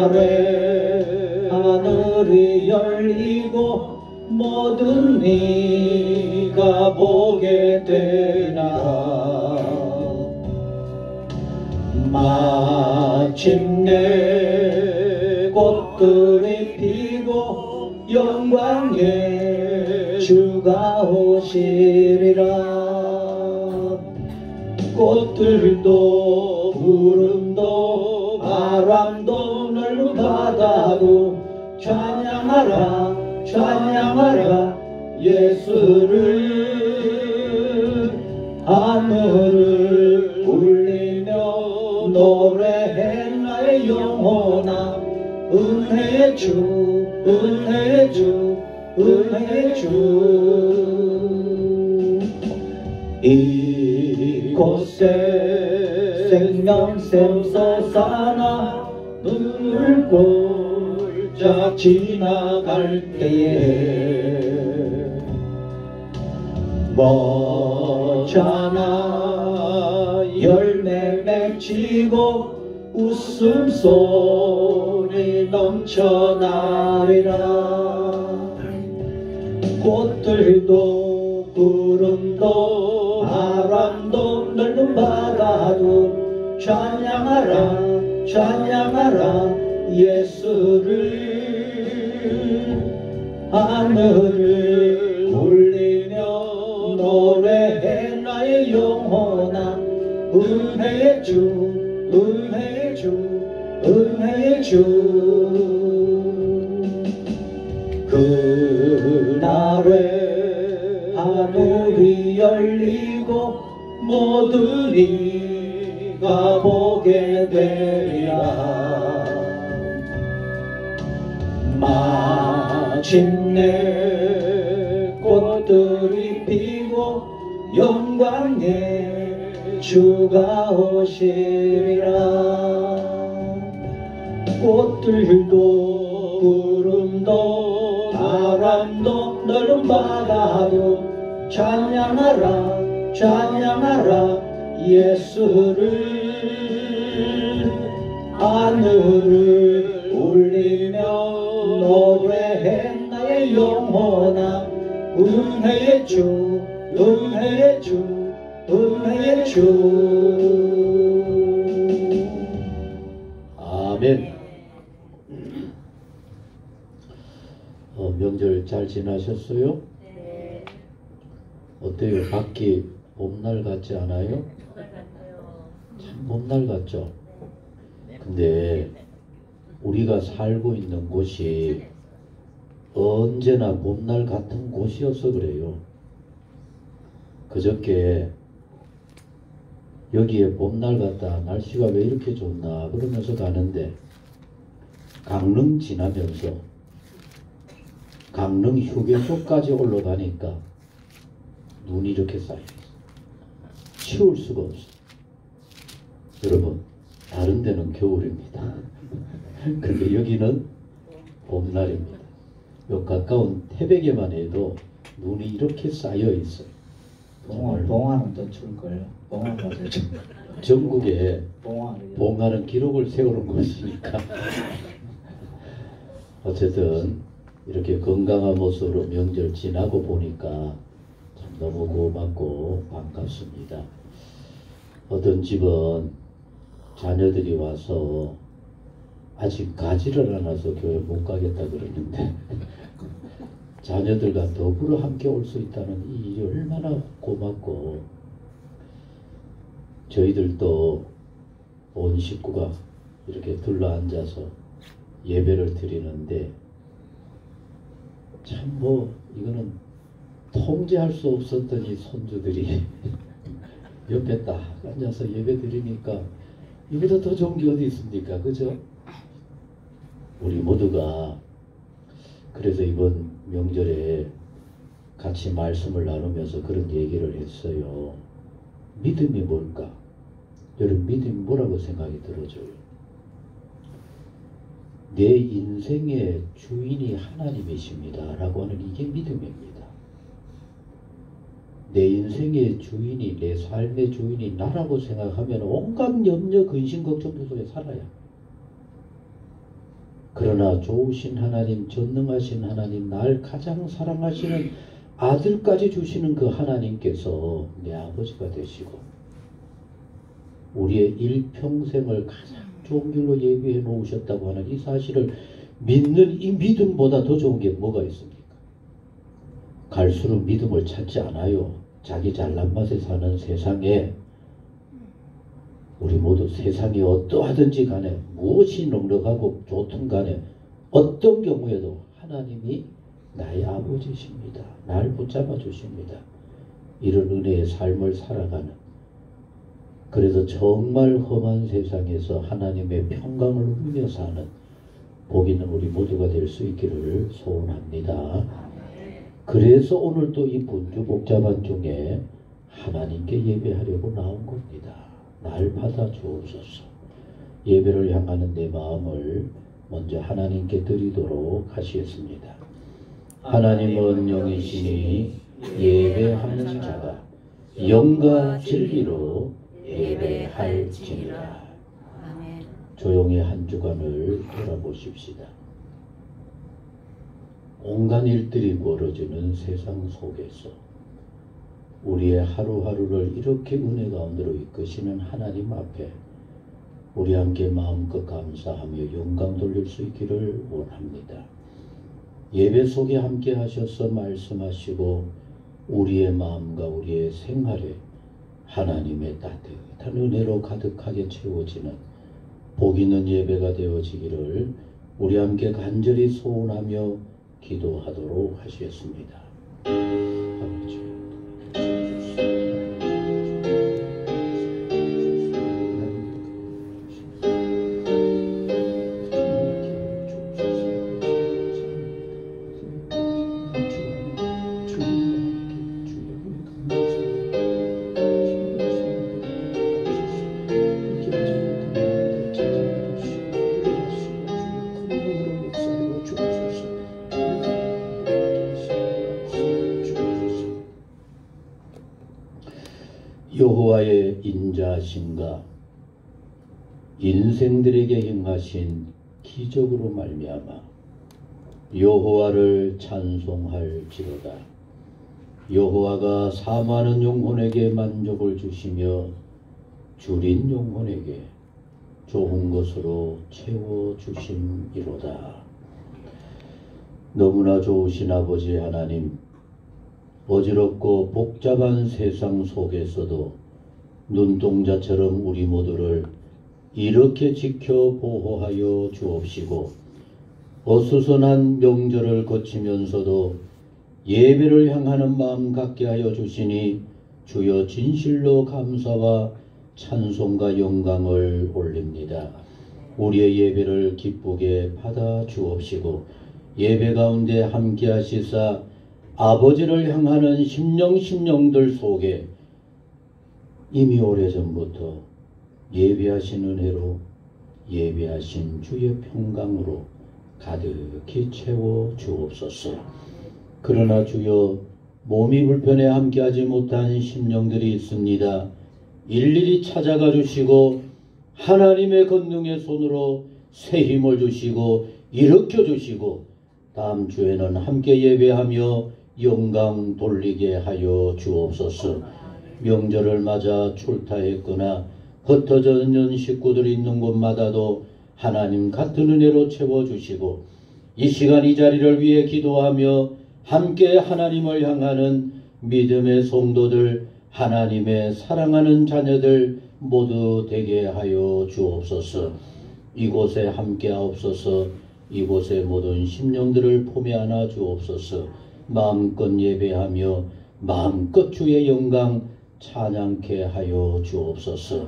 그날에 하늘이 열리고 모든 네가 보게 되나. 마침내 꽃들이 피고 영광의 주가 오시리라. 꽃들도 구름도 바람도 넓은 바다도 찬양하라 찬양하라 예수를. 하늘을 울리며 노래해 나의 영혼아. 은혜의 주 은혜의 주 은혜의 주. 이곳에 생명샘 솟아나 눈물 골짝 지나갈 때에 멋잖아 열매 맺히고 웃음소리 넘쳐나리라. 꽃들도 구름도 바람도 넓은 바다도 찬양하라 찬양하라 예수를. 하늘을 울리며 노래해 나의 영혼아. 은혜의 주 은혜의 주 은혜의 주. 그날에 하늘이 열리고 모든 이가 보게 되리라. 마침내 꽃들이 피고 영광의 주가 오시리라. 꽃들도 구름도 바람도 넓은 바다도 찬양하라 찬양하라 예수를. 하늘을 울리며 노래해 나의 영혼아. 은혜의 주 은혜의 주 은혜의 주. 아멘. 명절 잘 지나셨어요? 네. 어때요? 밖이 봄날 같지 않아요? 참 봄날 같죠? 근데 우리가 살고 있는 곳이 언제나 봄날 같은 곳이어서 그래요. 그저께 여기에 봄날 같다, 날씨가 왜 이렇게 좋나 그러면서 가는데 강릉 지나면서 강릉 휴게소까지 올라가니까 눈이 이렇게 쌓여있어. 치울 수가 없어. 여러분, 다른 데는 겨울입니다. 그런데 여기는 봄날입니다. 요 가까운 태백에만 해도 눈이 이렇게 쌓여 있어요. 봉화는 더 줄걸요. 봉화가 더 줄. 전국에 봉화는 기록을 세우는 곳이니까. 어쨌든 이렇게 건강한 모습으로 명절 지나고 보니까 참 너무 고맙고 반갑습니다. 어떤 집은 자녀들이 와서 아직 가지를 않아서 교회 못 가겠다 그러는데 자녀들과 더불어 함께 올 수 있다는 이 일이 얼마나 고맙고, 저희들도 온 식구가 이렇게 둘러앉아서 예배를 드리는데 참 이거는 통제할 수 없었던 이 손주들이 옆에 딱 앉아서 예배 드리니까 이보다 더 좋은 게 어디 있습니까? 그죠? 우리 모두가 그래서 이번 명절에 같이 말씀을 나누면서 그런 얘기를 했어요. 믿음이 뭘까? 여러분, 믿음이 뭐라고 생각이 들어져요? 내 인생의 주인이 하나님이십니다 라고 하는 이게 믿음입니다. 내 인생의 주인이, 내 삶의 주인이 나라고 생각하면 온갖 염려, 근심, 걱정 속에 살아야. 그러나 좋으신 하나님, 전능하신 하나님, 날 가장 사랑하시는 아들까지 주시는 그 하나님께서 내 아버지가 되시고 우리의 일평생을 가장 좋은 길로 예비해 놓으셨다고 하는 이 사실을 믿는 이 믿음보다 더 좋은 게 뭐가 있습니까? 갈수록 믿음을 찾지 않아요. 자기 잘난 맛에 사는 세상에 우리 모두 세상이 어떠하든지 간에 무엇이 넉넉하고 좋든 간에 어떤 경우에도 하나님이 나의 아버지십니다. 날 붙잡아 주십니다. 이런 은혜의 삶을 살아가는, 그래서 정말 험한 세상에서 하나님의 평강을 누리며 사는 복 있는 우리 모두가 될 수 있기를 소원합니다. 그래서 오늘 또 이 분주 복잡한 중에 하나님께 예배하려고 나온 겁니다. 날 받아 주옵소서. 예배를 향하는 내 마음을 먼저 하나님께 드리도록 하시겠습니다. 하나님은 영이시니 예배하는 자가 영과 진리로 예배할지니라. 조용히 한 주간을 돌아보십시다. 온갖 일들이 벌어지는 세상 속에서 우리의 하루하루를 이렇게 은혜 가운데로 이끄시는 하나님 앞에 우리 함께 마음껏 감사하며 영광 돌릴 수 있기를 원합니다. 예배 속에 함께 하셔서 말씀하시고 우리의 마음과 우리의 생활에 하나님의 따뜻한 은혜로 가득하게 채워지는 복 있는 예배가 되어지기를 우리 함께 간절히 소원하며 기도하도록 하시겠습니다. 아버지, 여호와의 인자하심과 인생들에게 행하신 기적으로 말미암아 여호와를 찬송할지로다. 여호와가 사모하는 영혼에게 만족을 주시며 줄인 영혼에게 좋은 것으로 채워주심이로다. 너무나 좋으신 아버지 하나님, 어지럽고 복잡한 세상 속에서도 눈동자처럼 우리 모두를 이렇게 지켜 보호하여 주옵시고 어수선한 명절을 거치면서도 예배를 향하는 마음 갖게 하여 주시니 주여 진실로 감사와 찬송과 영광을 올립니다. 우리의 예배를 기쁘게 받아 주옵시고 예배 가운데 함께 하시사 아버지를 향하는 심령들 속에 이미 오래전부터 예배하신 은혜로 예배하신 주의 평강으로 가득히 채워 주옵소서. 그러나 주여 몸이 불편해 함께하지 못한 심령들이 있습니다. 일일이 찾아가 주시고 하나님의 권능의 손으로 새 힘을 주시고 일으켜 주시고 다음 주에는 함께 예배하며 영광 돌리게 하여 주옵소서. 명절을 맞아 출타했거나 흩어져 있는 식구들이 있는 곳마다도 하나님 같은 은혜로 채워주시고 이 시간 이 자리를 위해 기도하며 함께 하나님을 향하는 믿음의 성도들, 하나님의 사랑하는 자녀들 모두 되게 하여 주옵소서. 이곳에 함께 하옵소서. 이곳의 모든 심령들을 품에 안아 주옵소서. 마음껏 예배하며 마음껏 주의 영광 찬양케 하여 주옵소서.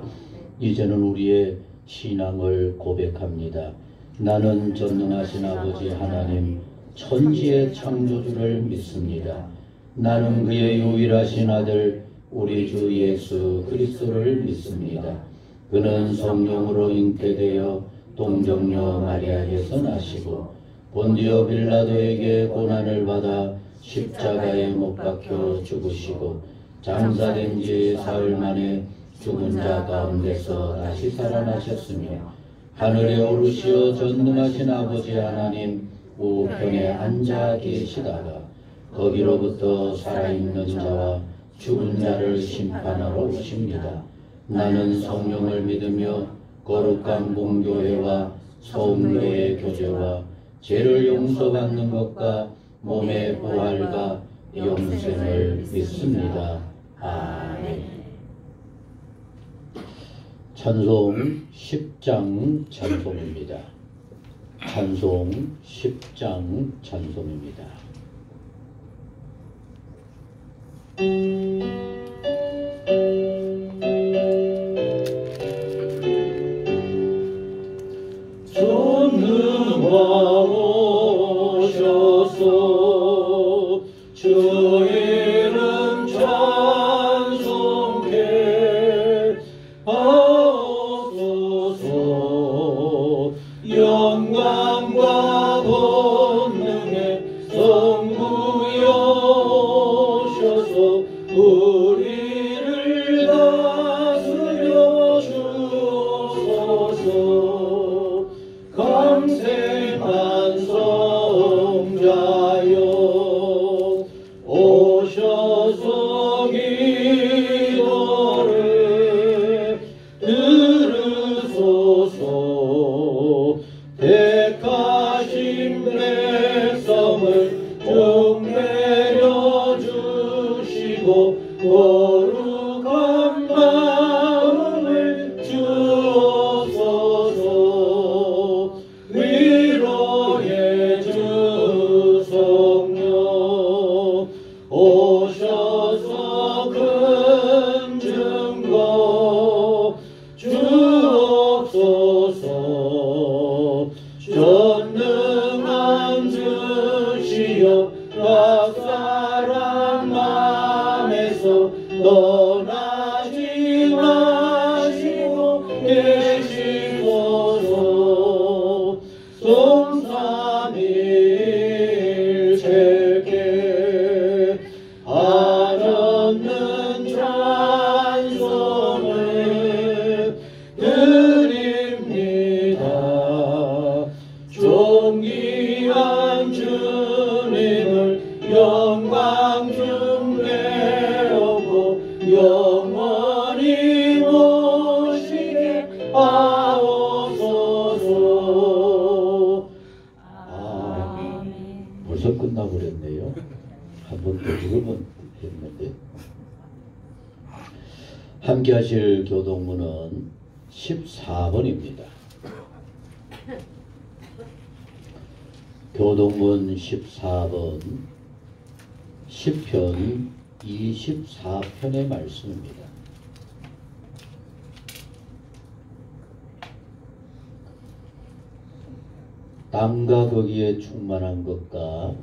이제는 우리의 신앙을 고백합니다. 나는 전능하신 아버지 하나님 천지의 창조주를 믿습니다. 나는 그의 유일하신 아들 우리 주 예수 그리스도를 믿습니다. 그는 성령으로 잉태되어 동정녀 마리아에서 나시고 본디오 빌라도에게 고난을 받아 십자가에 못 박혀 죽으시고 장사된 지 사흘 만에 죽은 자 가운데서 다시 살아나셨으며 하늘에 오르시어 전능하신 아버지 하나님 우편에 앉아 계시다가 거기로부터 살아있는 자와 죽은 자를 심판하러 오십니다. 나는 성령을 믿으며 거룩한 공교회와 성도의 교제와 죄를 용서받는 것과 몸의 부활과 영생을 믿습니다. 아멘. 찬송 10장 찬송입니다. 찬송 10장 찬송입니다. 전능하오셔서 주 이름 찬송해 하옵소서. 영광과 권능의 성부여셔서 우리를 다스려 주옵소서. 강생한 성자여 오셔서 기도를 들으소서. 택하신 백성을 흉내려 주시고 거룩한 마음을 주옵소서. 위로의 주 성령 오셔서 큰 증거 주옵소서. 전능한 주시여 각 사람 맘에서 떠나지 마시고 계시소서. 송삼일체께 한없는 찬송을 드립니다. 존귀한 주님을 영광 중대하고 영원히 모시게 하옵소서. 아멘. 벌써 끝나버렸네요. 한 번 더 들으면 했는데. 함께 하실 교동문은 14번입니다. 교동문 14번 시편 24편의 말씀입니다. 땅과 거기에 충만한 것과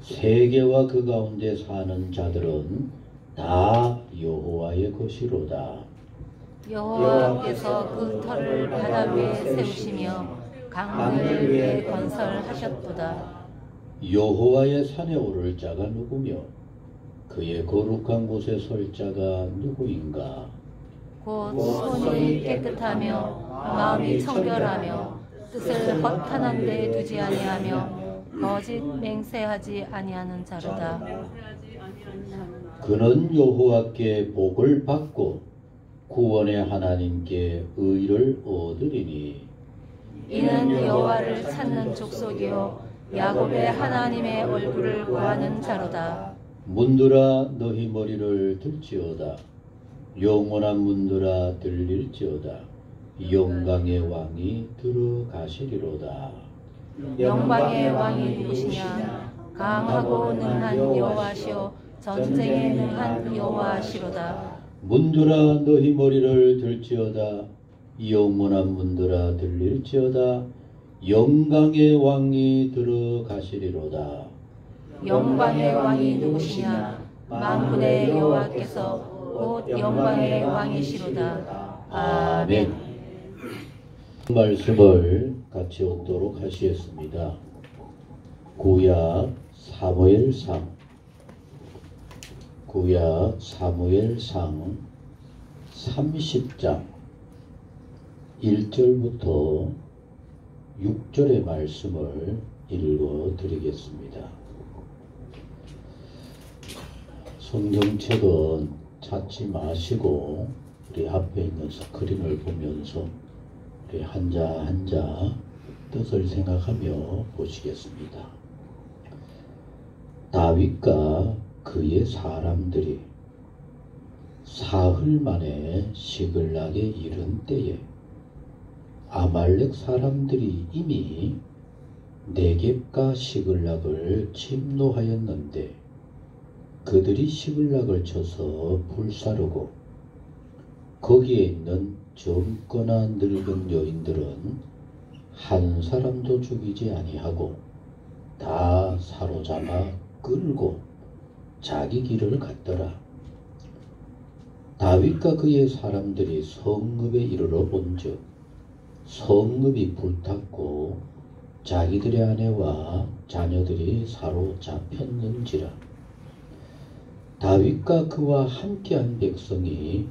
세계와 그 가운데 사는 자들은 다 여호와의 것이로다. 여호와께서 그 터를 바다 위에 세우시며 강을 위에 건설하셨도다. 여호와의 산에 오를 자가 누구며 그의 거룩한 곳에 설 자가 누구인가? 곧 손이 깨끗하며 마음이 청결하며 뜻을 허탄한 데 두지 아니하며 거짓 맹세하지 아니하는 자로다. 그는 여호와께 복을 받고 구원의 하나님께 의를 얻으리니 이는 여호와를 찾는 족속이요 야곱의 하나님의 얼굴을 구하는 자로다. 문들아 너희 머리를 들지어다. 영원한 문들아 들릴지어다. 영광의 왕이 들어가시리로다. 영광의 왕이 누구시냐? 강하고 능한 여호와시오 전쟁에 능한 여호와시로다. 문들아 너희 머리를 들지어다. 영원한 문들아 들릴지어다. 영광의 왕이 들어가시리로다. 영광의 왕이 누구시냐? 만군의 여호와께서 곧 영광의 왕이시로다. 아멘. 말씀을 같이 읽도록 하시겠습니다. 구약 사무엘상 30장 1절부터 6절의 말씀을 읽어 드리겠습니다. 성경책은 찾지 마시고 우리 앞에 있는 스크린을 보면서 우리 한자 한자 뜻을 생각하며 보시겠습니다. 다윗과 그의 사람들이 사흘 만에 시글락에 이른 때에 아말렉 사람들이 이미 네겝과 시글락을 침노하였는데 그들이 시글락을 쳐서 불사르고 거기에 있는 젊거나 늙은 여인들은 한 사람도 죽이지 아니하고 다 사로잡아 끌고 자기 길을 갔더라. 다윗과 그의 사람들이 성읍에 이르러 본즉 성읍이 불탔고 자기들의 아내와 자녀들이 사로잡혔는지라. 다윗과 그와 함께한 백성이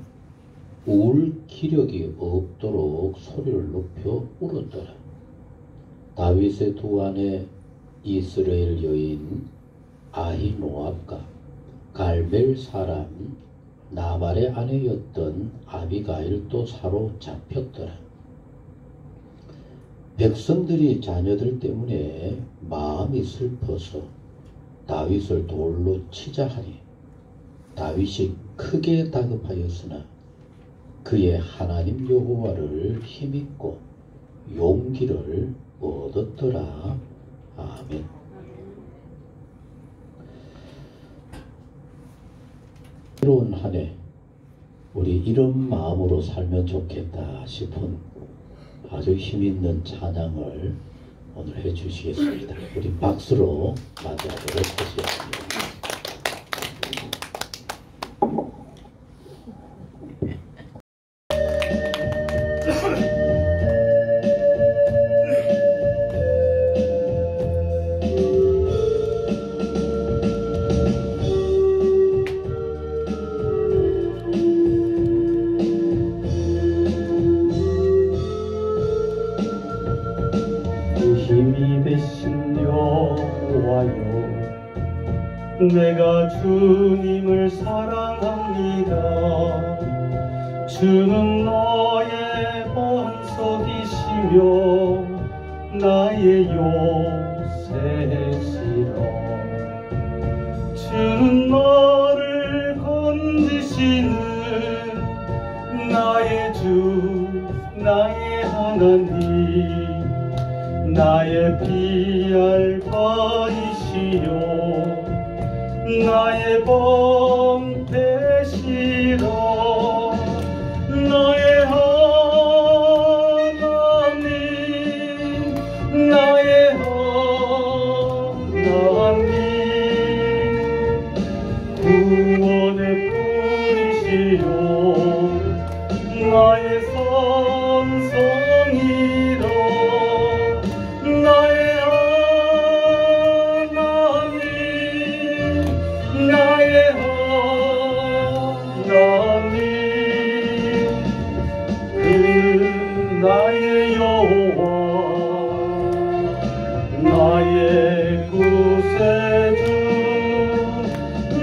울 기력이 없도록 소리를 높여 울었더라. 다윗의 두 아내 이스라엘 여인 아히노압과 갈멜 사람 나발의 아내였던 아비가일도 사로잡혔더라. 백성들이 자녀들 때문에 마음이 슬퍼서 다윗을 돌로 치자 하니 다윗이 크게 다급하였으나 그의 하나님 여호와를 힘입고 용기를 얻었더라. 아멘. 새로운 한 해 우리 이런 마음으로 살면 좋겠다 싶은 아주 힘있는 찬양을 오늘 해주시겠습니다. 우리 박수로 맞이하도록 하시겠습니다. 힘이 되신 여호와여, 내가 주님을 사랑합니다. 주는 나의 반석이시며 나의 요새시라. 주는 나를 건지시는 나의 주 나의 하나님, 나의 비알바이시요 나의 범 되시라. 나의 하나님, 나의 하나님, 구원의 뿌리시요 나의 선성이라. 나의 하나님, 나의 하나님, 그 나의 여호와, 나의 구세주,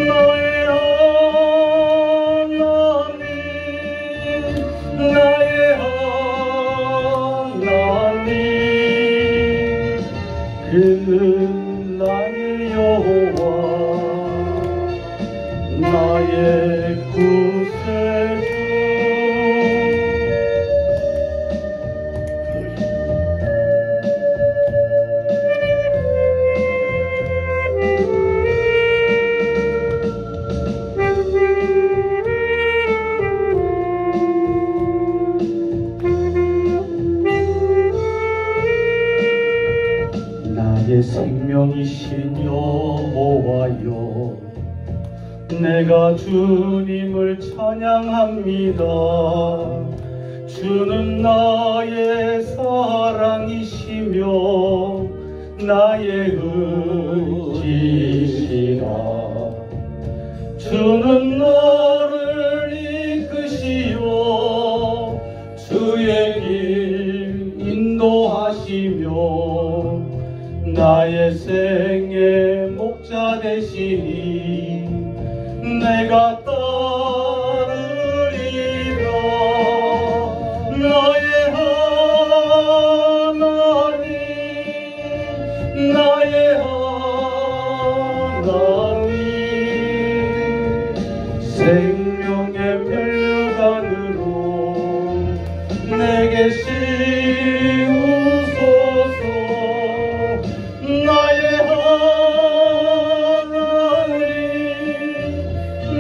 나의 하나님, 나의 하나님, 그 나의 여호와, 나의 구세주. 나의 생명이신 여호와여, 내가 주님을 찬양합니다. 주는 나의 사랑이시며 나의 의지시라. 주는 나를 이끄시어 주의 길 내가 따르리라. 나의 하나님, 나의 하나님, 생명의 멸류관으로 내게 씌우소서. 나의 하나님,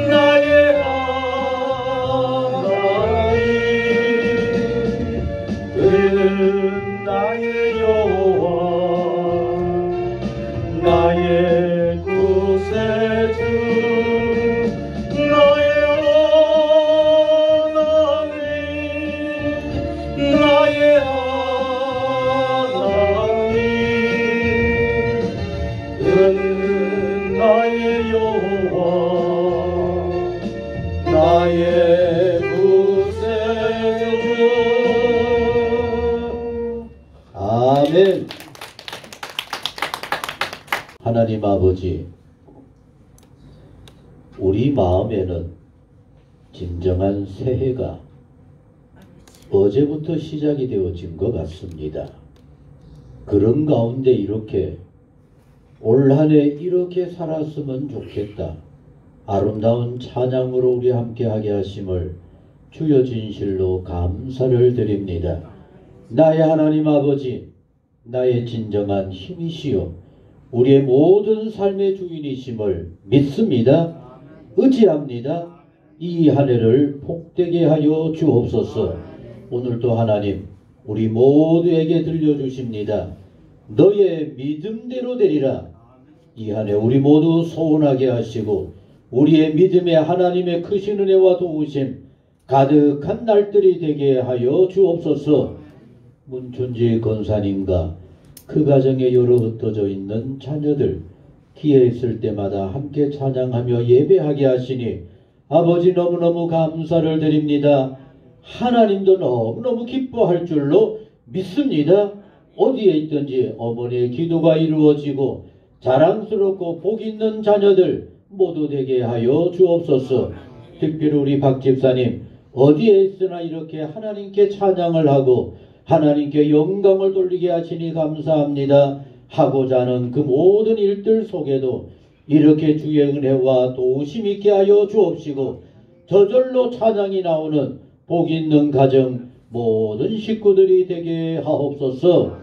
나의 하나님, 그는 나의 여호와, 나의 구세주, 나의 하나님, 나의 하나님, 그는 나의 여호와, 나의 구세주. 아멘. 하나님 아버지, 우리 마음에는 진정한 새해가 어제부터 시작이 되어진 것 같습니다. 그런 가운데 이렇게 올 한 해 이렇게 살았으면 좋겠다. 아름다운 찬양으로 우리 함께하게 하심을 주여 진실로 감사를 드립니다. 나의 하나님 아버지, 나의 진정한 힘이시요 우리의 모든 삶의 주인이심을 믿습니다. 의지합니다. 이 한 해를 복되게 하여 주옵소서. 오늘도 하나님 우리 모두에게 들려주십니다. 너의 믿음대로 되리라. 이 한 해 우리 모두 소원하게 하시고 우리의 믿음에 하나님의 크신 은혜와 도우심 가득한 날들이 되게 하여 주옵소서. 문춘지 권사님과 그 가정에 여러 흩어져 있는 자녀들 기회 있을 때마다 함께 찬양하며 예배하게 하시니 아버지 너무너무 감사를 드립니다. 하나님도 너무너무 기뻐할 줄로 믿습니다. 어디에 있든지 어머니의 기도가 이루어지고 자랑스럽고 복 있는 자녀들 모두 되게 하여 주옵소서. 특별히 우리 박 집사님 어디에 있으나 이렇게 하나님께 찬양을 하고 하나님께 영광을 돌리게 하시니 감사합니다. 하고자 하는 그 모든 일들 속에도 이렇게 주의 은혜와 도우심 있게 하여 주옵시고 저절로 찬양이 나오는 복 있는 가정 모든 식구들이 되게 하옵소서.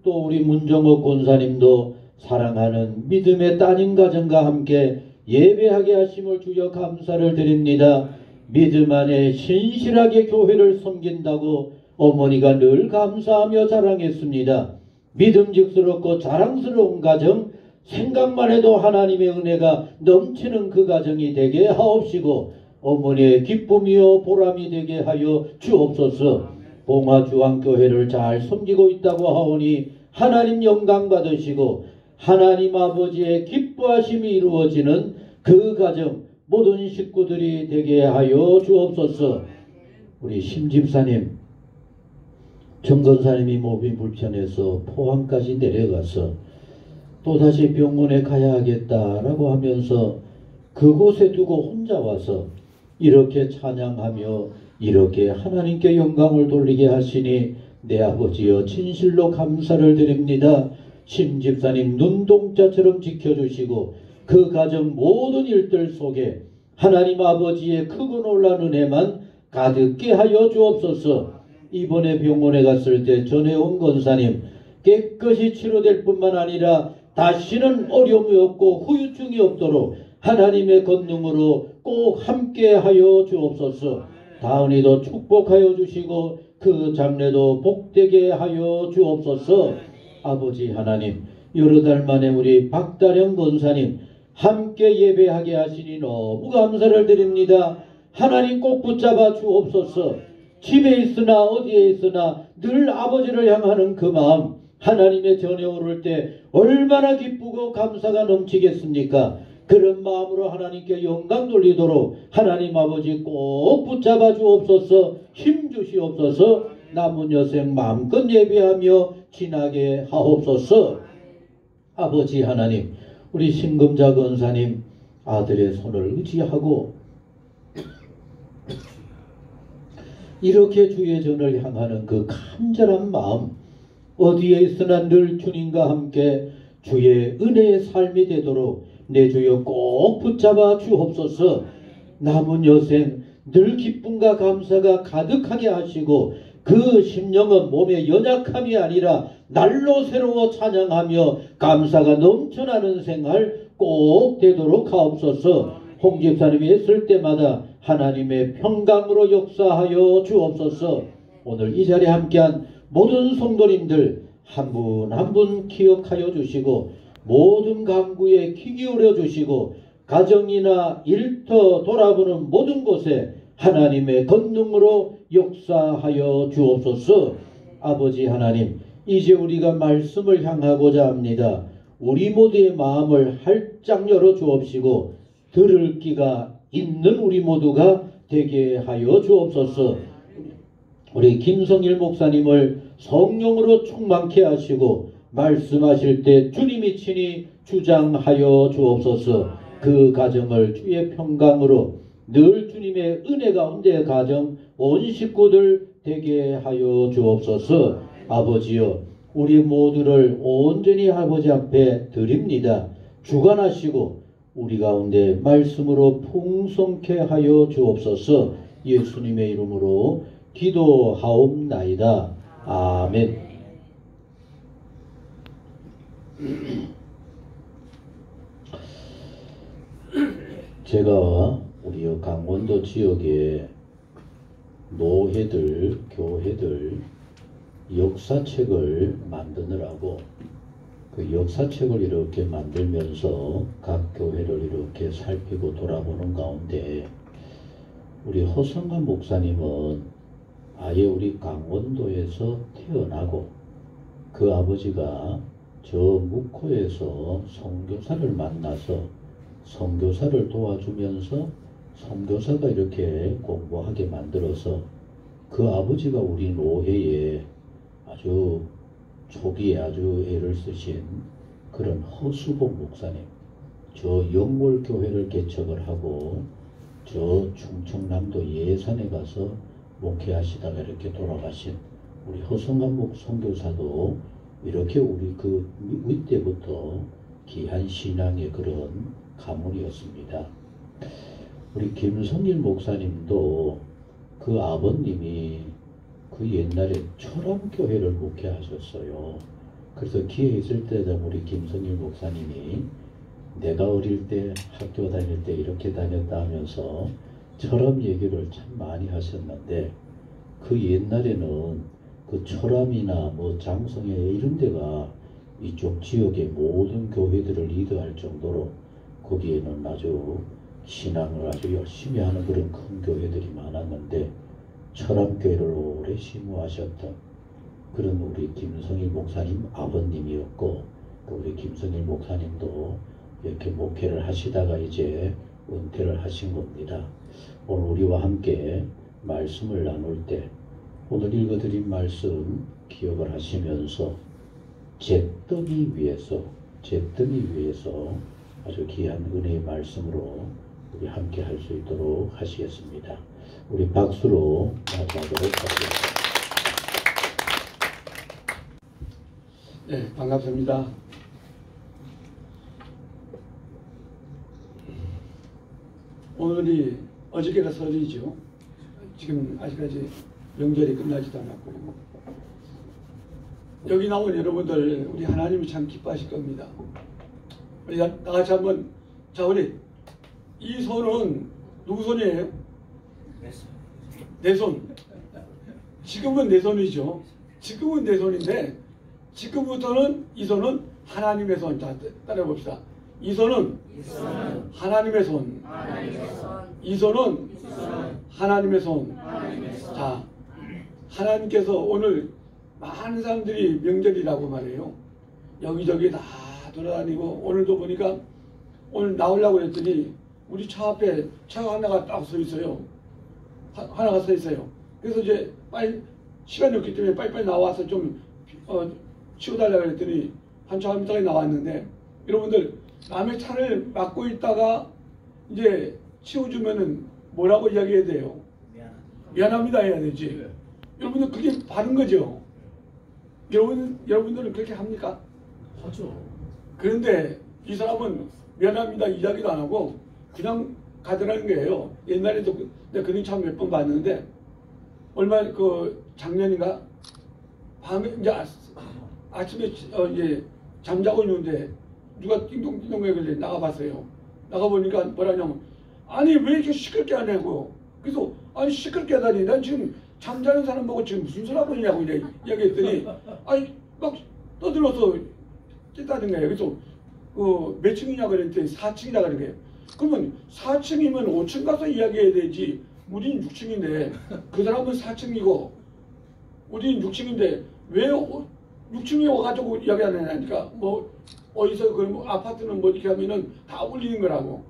또 우리 문정옥 권사님도 사랑하는 믿음의 따님 가정과 함께 예배하게 하심을 주여 감사를 드립니다. 믿음 안에 신실하게 교회를 섬긴다고 어머니가 늘 감사하며 자랑했습니다. 믿음직스럽고 자랑스러운 가정, 생각만 해도 하나님의 은혜가 넘치는 그 가정이 되게 하옵시고 어머니의 기쁨이요 보람이 되게 하여 주옵소서. 봉화주왕교회를 잘 섬기고 있다고 하오니 하나님 영광 받으시고 하나님 아버지의 기뻐하심이 이루어지는 그 가정 모든 식구들이 되게 하여 주옵소서. 우리 심집사님, 정건사님이 몸이 불편해서 포항까지 내려가서 또다시 병원에 가야 하겠다라고 하면서 그곳에 두고 혼자 와서 이렇게 찬양하며 이렇게 하나님께 영광을 돌리게 하시니 내 아버지여 진실로 감사를 드립니다. 심집사님 눈동자처럼 지켜주시고 그 가정 모든 일들 속에 하나님 아버지의 크고 놀란 은혜만 가득게 하여 주옵소서. 이번에 병원에 갔을 때 전혜원 권사님 깨끗이 치료될 뿐만 아니라 다시는 어려움이 없고 후유증이 없도록 하나님의 권능으로 꼭 함께 하여 주옵소서. 다은이도 축복하여 주시고 그 장래도 복되게 하여 주옵소서. 아버지 하나님, 여러 달 만에 우리 박다령 권사님 함께 예배하게 하시니 너무 감사를 드립니다. 하나님 꼭 붙잡아 주옵소서. 집에 있으나 어디에 있으나 늘 아버지를 향하는 그 마음, 하나님의 전에 오를 때 얼마나 기쁘고 감사가 넘치겠습니까? 그런 마음으로 하나님께 영광 돌리도록 하나님 아버지 꼭 붙잡아 주옵소서. 힘 주시옵소서. 남은 여생 마음껏 예배하며 지나게 하옵소서. 아버지 하나님, 우리 신금자 권사님 아들의 손을 의지하고 이렇게 주의 전을 향하는 그 간절한 마음, 어디에 있으나 늘 주님과 함께 주의 은혜의 삶이 되도록 내 주여 꼭 붙잡아 주옵소서. 남은 여생 늘 기쁨과 감사가 가득하게 하시고 그 심령은 몸의 연약함이 아니라 날로 새로워 찬양하며 감사가 넘쳐나는 생활 꼭 되도록 하옵소서. 홍 집사님이 있을 때마다 하나님의 평강으로 역사하여 주옵소서. 오늘 이 자리에 함께한 모든 성도님들 한 분 한 분 기억하여 주시고 모든 간구에 귀 기울여 주시고 가정이나 일터 돌아보는 모든 곳에 하나님의 권능으로 역사하여 주옵소서. 아버지 하나님, 이제 우리가 말씀을 향하고자 합니다. 우리 모두의 마음을 활짝 열어 주옵시고 들을 귀가 있는 우리 모두가 되게 하여 주옵소서. 우리 김성일 목사님을 성령으로 충만케 하시고 말씀하실 때 주님이 친히 주장하여 주옵소서. 그 가정을 주의 평강으로 늘 주님의 은혜 가운데 가정 온 식구들 되게 하여 주옵소서. 아버지여, 우리 모두를 온전히 아버지 앞에 드립니다. 주관하시고 우리 가운데 말씀으로 풍성케 하여 주옵소서. 예수님의 이름으로 기도하옵나이다. 아멘. 제가 우리 강원도 지역의 노회들, 교회들 역사책을 만드느라고 그 역사책을 이렇게 만들면서 각 교회를 이렇게 살피고 돌아보는 가운데 우리 허성관 목사님은 아예 우리 강원도에서 태어나고 그 아버지가 저 묵호에서 선교사를 만나서 선교사를 도와주면서 선교사가 이렇게 공부하게 만들어서 그 아버지가 우리 노회에 아주 초기에 아주 애를 쓰신 그런 허수복 목사님, 저 영월교회를 개척을 하고 저 충청남도 예산에 가서 목회하시다가 이렇게 돌아가신 우리 허성관 선교사도 이렇게 우리 그 윗때부터 귀한 신앙의 그런 가문이었습니다. 우리 김성일 목사님도 그 아버님이 그 옛날에 철암교회를 목회하셨어요. 그래서 기회 있을 때다 우리 김성일 목사님이 내가 어릴 때 학교 다닐 때 이렇게 다녔다 하면서 철암 얘기를 참 많이 하셨는데 그 옛날에는 그 철암이나 뭐 장성에 이런 데가 이쪽 지역의 모든 교회들을 리드할 정도로 거기에는 아주 신앙을 아주 열심히 하는 그런 큰 교회들이 많았는데 철암교회를 오래 심우하셨던 그런 우리 김성일 목사님 아버님이었고 또 우리 김성일 목사님도 이렇게 목회를 하시다가 이제 은퇴를 하신 겁니다. 오늘 우리와 함께 말씀을 나눌 때 오늘 읽어드린 말씀 기억을 하시면서 잿더미 위에서 아주 귀한 은혜의 말씀으로 우리 함께 할 수 있도록 하시겠습니다. 우리 박수로 맞이하도록 하겠습니다. 네, 반갑습니다. 오늘이 어저께가 설이죠. 지금 아직까지 명절이 끝나지도 않았고 여기 나온 여러분들 우리 하나님이 참 기뻐하실 겁니다. 우리 다 같이 한번 자 우리 이 손은 누구 손이에요? 내 손. 지금은 내 손이죠. 지금은 내 손인데 지금부터는 이 손은 하나님의 손. 자 따라해 봅시다. 이 손은 하나님의 손. 이 손은 하나님의 손. 자, 하나님께서 오늘 많은 사람들이 명절이라고 말해요. 여기저기 다 돌아다니고 오늘도 보니까 오늘 나오려고 했더니 우리 차 앞에 차가 하나가 딱 서 있어요. 하나가 서 있어요. 그래서 이제 빨리 시간이 없기 때문에 빨리빨리 나와서 좀 치워달라고 했더니 한참 있다가 나왔는데 여러분들 남의 차를 막고 있다가 이제 치워주면은 뭐라고 이야기해야 돼요? 미안합니다 해야 되지. 여러분들 그게 바른 거죠? 여러분들은 그렇게 합니까? 하죠. 그런데 이 사람은 미안합니다 이야기도 안 하고 그냥 가더라는 거예요. 옛날에도 내가 그런 참 몇 번 봤는데 얼마 그 작년인가 밤에 이제 아침에 이제 잠자고 있는데 누가 띵동띵동 거리길래 나가봤어요. 나가보니까 뭐라냐면 아니 왜 이렇게 시끄럽게 하냐고. 그래서 아니 시끄럽게 하다니 난 지금 잠자는 사람 보고 지금 무슨 소리 하고 있냐고 이야기했더니 아니 막 떠들어서 깼다는 거예요. 그래서 몇 층이냐 그랬더니 4층이라 그런 거예요. 그러면 4층이면 5층 가서 이야기해야 되지. 우리는 6층인데 그 사람은 4층이고 우리는 6층인데 왜 6층에 와가지고 이야기 안 하냐니까 뭐 어디서 그 뭐 아파트는 뭐 이렇게 하면은 다 울리는 거라고.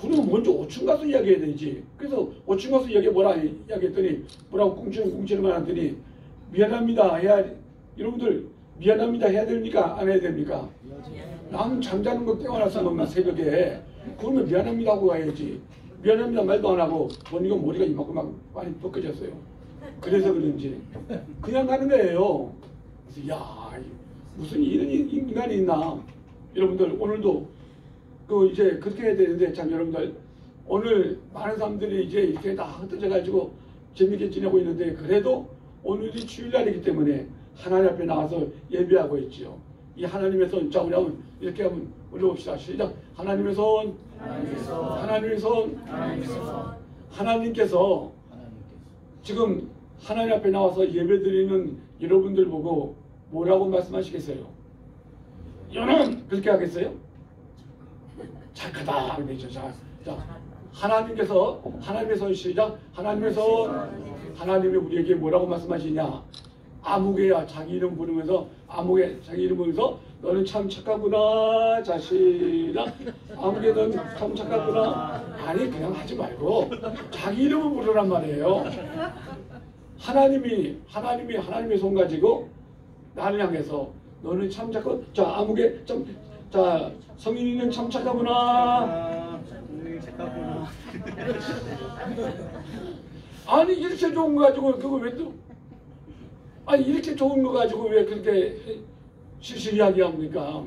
그러면 먼저 5층 가서 이야기해야 되지. 그래서 5층 가서 이야기 뭐라 이야기했더니 뭐라고 꿍치는 하더니 미안합니다 해야 여러분들 미안합니다 해야 됩니까? 안 해야 됩니까? 남 잠자는 거 깨어나서 먹는 새벽에 그러면 미안합니다 하고 가야지. 미안합니다 말도 안 하고 보니까 머리가 이만큼 막 많이 벗겨졌어요. 그래서 그런지 그냥 가는 거예요. 그래서 야 무슨 이런 인간이 있나. 여러분들 오늘도 그 이제 그렇게 해야 되는데 참 여러분들 오늘 많은 사람들이 이제 이렇게 다 흩어져 가지고 재밌게 지내고 있는데 그래도 오늘이 주일날이기 때문에 하나님 앞에 나와서 예배하고 있지요. 이 하나님의 손, 자 우리 한번 이렇게 한번 올려봅시다. 시작. 하나님의 손, 하나님의 손, 하나님께서 지금 하나님 앞에 나와서 예배드리는 여러분들 보고 뭐라고 말씀하시겠어요? 너는 그렇게 하겠어요? 착하다 그러죠. 자, 하나님께서 하나님의 손 시작. 하나님의 손, 하나님이 우리에게 뭐라고 말씀하시냐? 아무개야 자기 이름 부르면서 아무개 자기 이름 부르면서 너는 참 착하구나 자식아. 아무개 넌 참 착하구나. 아니 그냥 하지 말고 자기 이름을 부르란 말이에요. 하나님의 손 가지고 나를 향해서 너는 참 착하고 자 아무개 자 성인이는 참 착하구나. 아니 이렇게 좋은 거 가지고 그거 왜 또 아니 이렇게 좋은 거 가지고 왜 그렇게 실실이하게 합니까?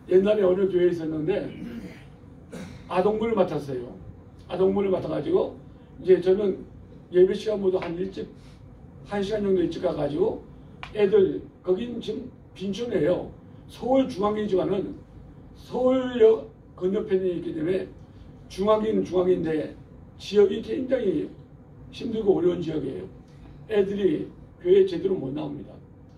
옛날에 어느 교회에 있었는데 아동부를 맡았어요. 아동부를 맡아가지고 이제 저는 예배 시간 모두 한 1시간 정도 일찍 가가지고 애들 거긴 지금 빈촌이에요. 서울중앙이지만은 서울역 건너편에 있기 때문에 중앙인데 지역이 굉장히 힘들고 어려운 지역이에요. 애들이 교회 제대로 못 나옵니다.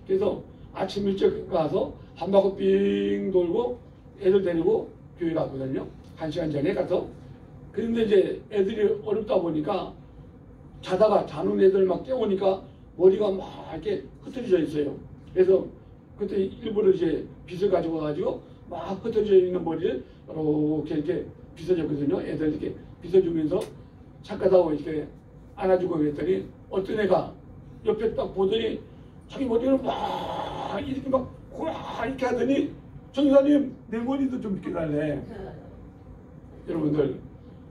그래서 아침 일찍 가서 한 바퀴 삥 돌고 애들 데리고 교회 갔거든요. 1시간 전에 가서. 그런데 이제 애들이 어렵다 보니까 자다가 자는 애들 막 깨우니까 머리가 막 이렇게 흩어져 있어요. 그래서 그때 일부러 이제 빗을 가지고 가지고 막 흩어져 있는 머리를 이렇게 빗어줬거든요. 애들 이렇게 빗어주면서 착하다고 이렇게 안아주고 그랬더니 어떤 애가 옆에 딱 보더니 자기 머리를 막 이렇게 막 이렇게 하더니 전사님 내 머리도 좀 빗겨달래. 여러분들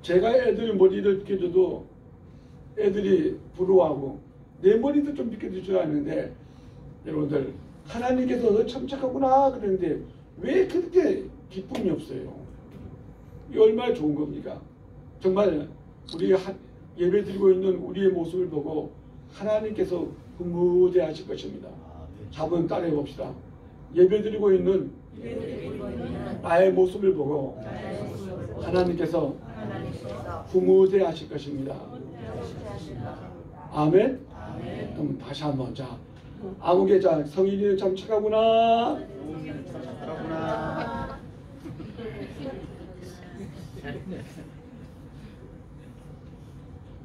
제가 애들 머리를 빗겨줘도 애들이 부러워하고 내 머리도 좀 빗겨줄 줄 아는데 여러분들 하나님께서 너 참 착하구나 그러는데 왜 그렇게 기쁨이 없어요? 이 얼마나 좋은 겁니까? 정말 우리가 예배 드리고 있는 우리의 모습을 보고 하나님께서 흐뭇해 하실 것입니다. 한번 따라해 봅시다. 예배 드리고 있는 나의 모습을 보고 하나님께서 흐뭇해 하실 것입니다. 아멘? 그럼 다시 한번 자 아무개 자 성인이는 참 착하구나.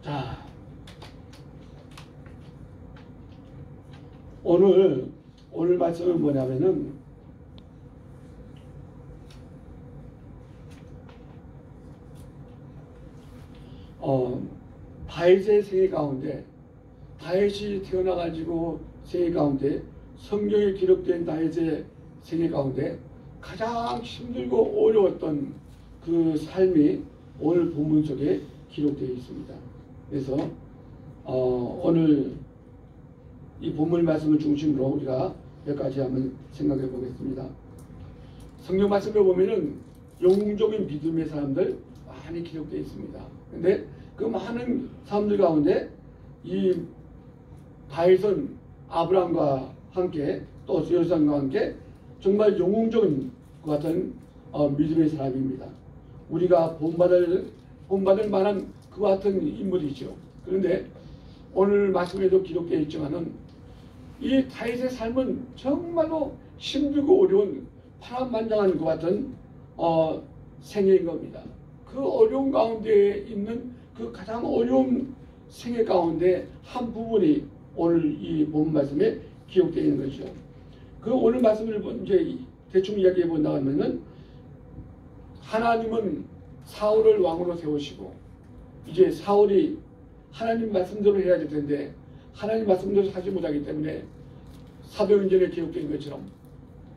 자 오늘 말씀은 뭐냐면은 다윗의 생애 가운데 다윗이 태어나가지고 생애 가운데 성경에 기록된 다윗의 생애 가운데 가장 힘들고 어려웠던 그 삶이 오늘 본문 속에 기록되어 있습니다. 그래서 오늘 이 본문 말씀을 중심으로 우리가 몇 가지 한번 생각해 보겠습니다. 성경 말씀을 보면은 영웅적인 믿음의 사람들 많이 기록되어 있습니다. 근데 그 많은 사람들 가운데 이 다윗은 아브라함과 함께 또 여호수아과 함께 정말 영웅적인 것 같은 믿음의 사람입니다. 우리가 본받을 만한 그 같은 인물이죠. 그런데 오늘 말씀에도 기록되어 있지만은 이 다윗의 삶은 정말로 힘들고 어려운 파란만장한 것 같은 생애인 겁니다. 그 어려운 가운데 있는 그 가장 어려운 생애 가운데 한 부분이 오늘 이 본 말씀에 기록되어 있는 것이죠. 그 오늘 말씀을 이제 대충 이야기해 본다 하면은 하나님은 사울을 왕으로 세우시고 이제 사울이 하나님 말씀대로 해야 될 텐데 하나님 말씀대로 하지 못하기 때문에 사도행전에 기록된 것처럼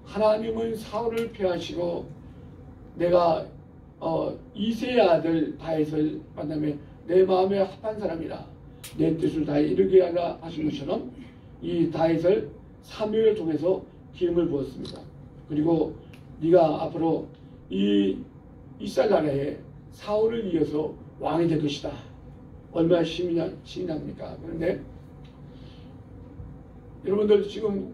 하나님은 사울을 폐하시고 내가 이새의 아들 다윗을 만나며 내 마음에 합한 사람이라 내 뜻을 다해 이루게 하라 하신 것처럼 이 다윗을 사무엘을 통해서 기름을 부었습니다. 그리고 네가 앞으로 이 이스라엘 나라에 사울을 이어서 왕이 될 것이다. 얼마나 신이 납니까? 그런데 여러분들 지금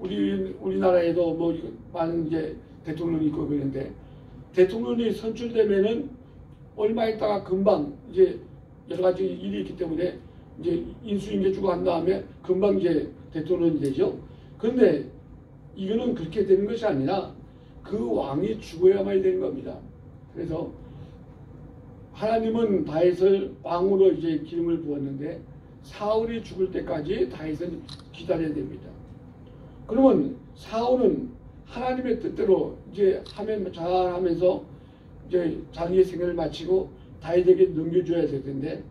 우리나라에도 뭐 많은 이제 대통령이 있고 그런데 대통령이 선출되면은 얼마 있다가 금방 이제 여러 가지 일이 있기 때문에 이제 인수인계 주고 한 다음에 금방 이제 대통령이 되죠. 그런데 이거는 그렇게 되는 것이 아니라 그 왕이 죽어야만 되는 겁니다. 그래서 하나님은 다윗을 왕으로 이제 기름을 부었는데 사울이 죽을 때까지 다윗은 기다려야 됩니다. 그러면 사울은 하나님의 뜻대로 이제 잘하면서 이제 자기의 생애를 마치고 다윗에게 넘겨줘야 될 텐데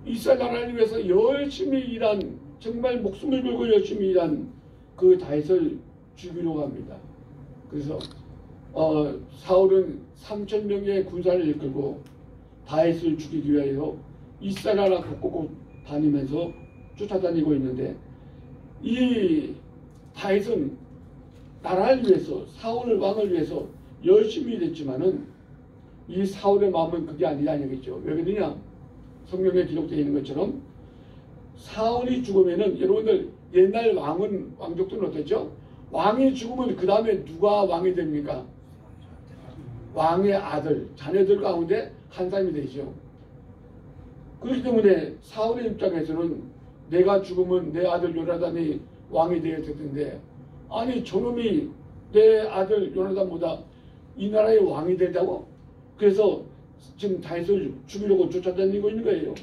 이스라엘 나라를 위해서 열심히 일한 정말 목숨을 걸고 열심히 일한 그 다윗을 죽이려고 합니다. 그래서 사울은 3,000명의 군사를 이끌고 다윗을 죽이기 위하여 이스라엘 나라 곳곳 다니면서 쫓아다니고 있는데 이 다윗은 나라를 위해서 사울을 왕을 위해서 열심히 일했지만은 이 사울의 마음은 그게 아니라는 얘기죠. 왜 그러냐? 성경에 기록되어 있는 것처럼 사울이 죽으면은 여러분들 옛날 왕족들은 어땠죠? 왕이 죽으면 그 다음에 누가 왕이 됩니까? 왕의 아들, 자녀들 가운데 한 사람이 되죠. 그렇기 때문에 사울의 입장에서는 내가 죽으면 내 아들 요나단이 왕이 되어야 될 텐데 아니 저놈이 내 아들 요나단보다 이 나라의 왕이 된다고? 그래서 지금 다윗을 죽이려고 쫓아다니고 있는 거예요.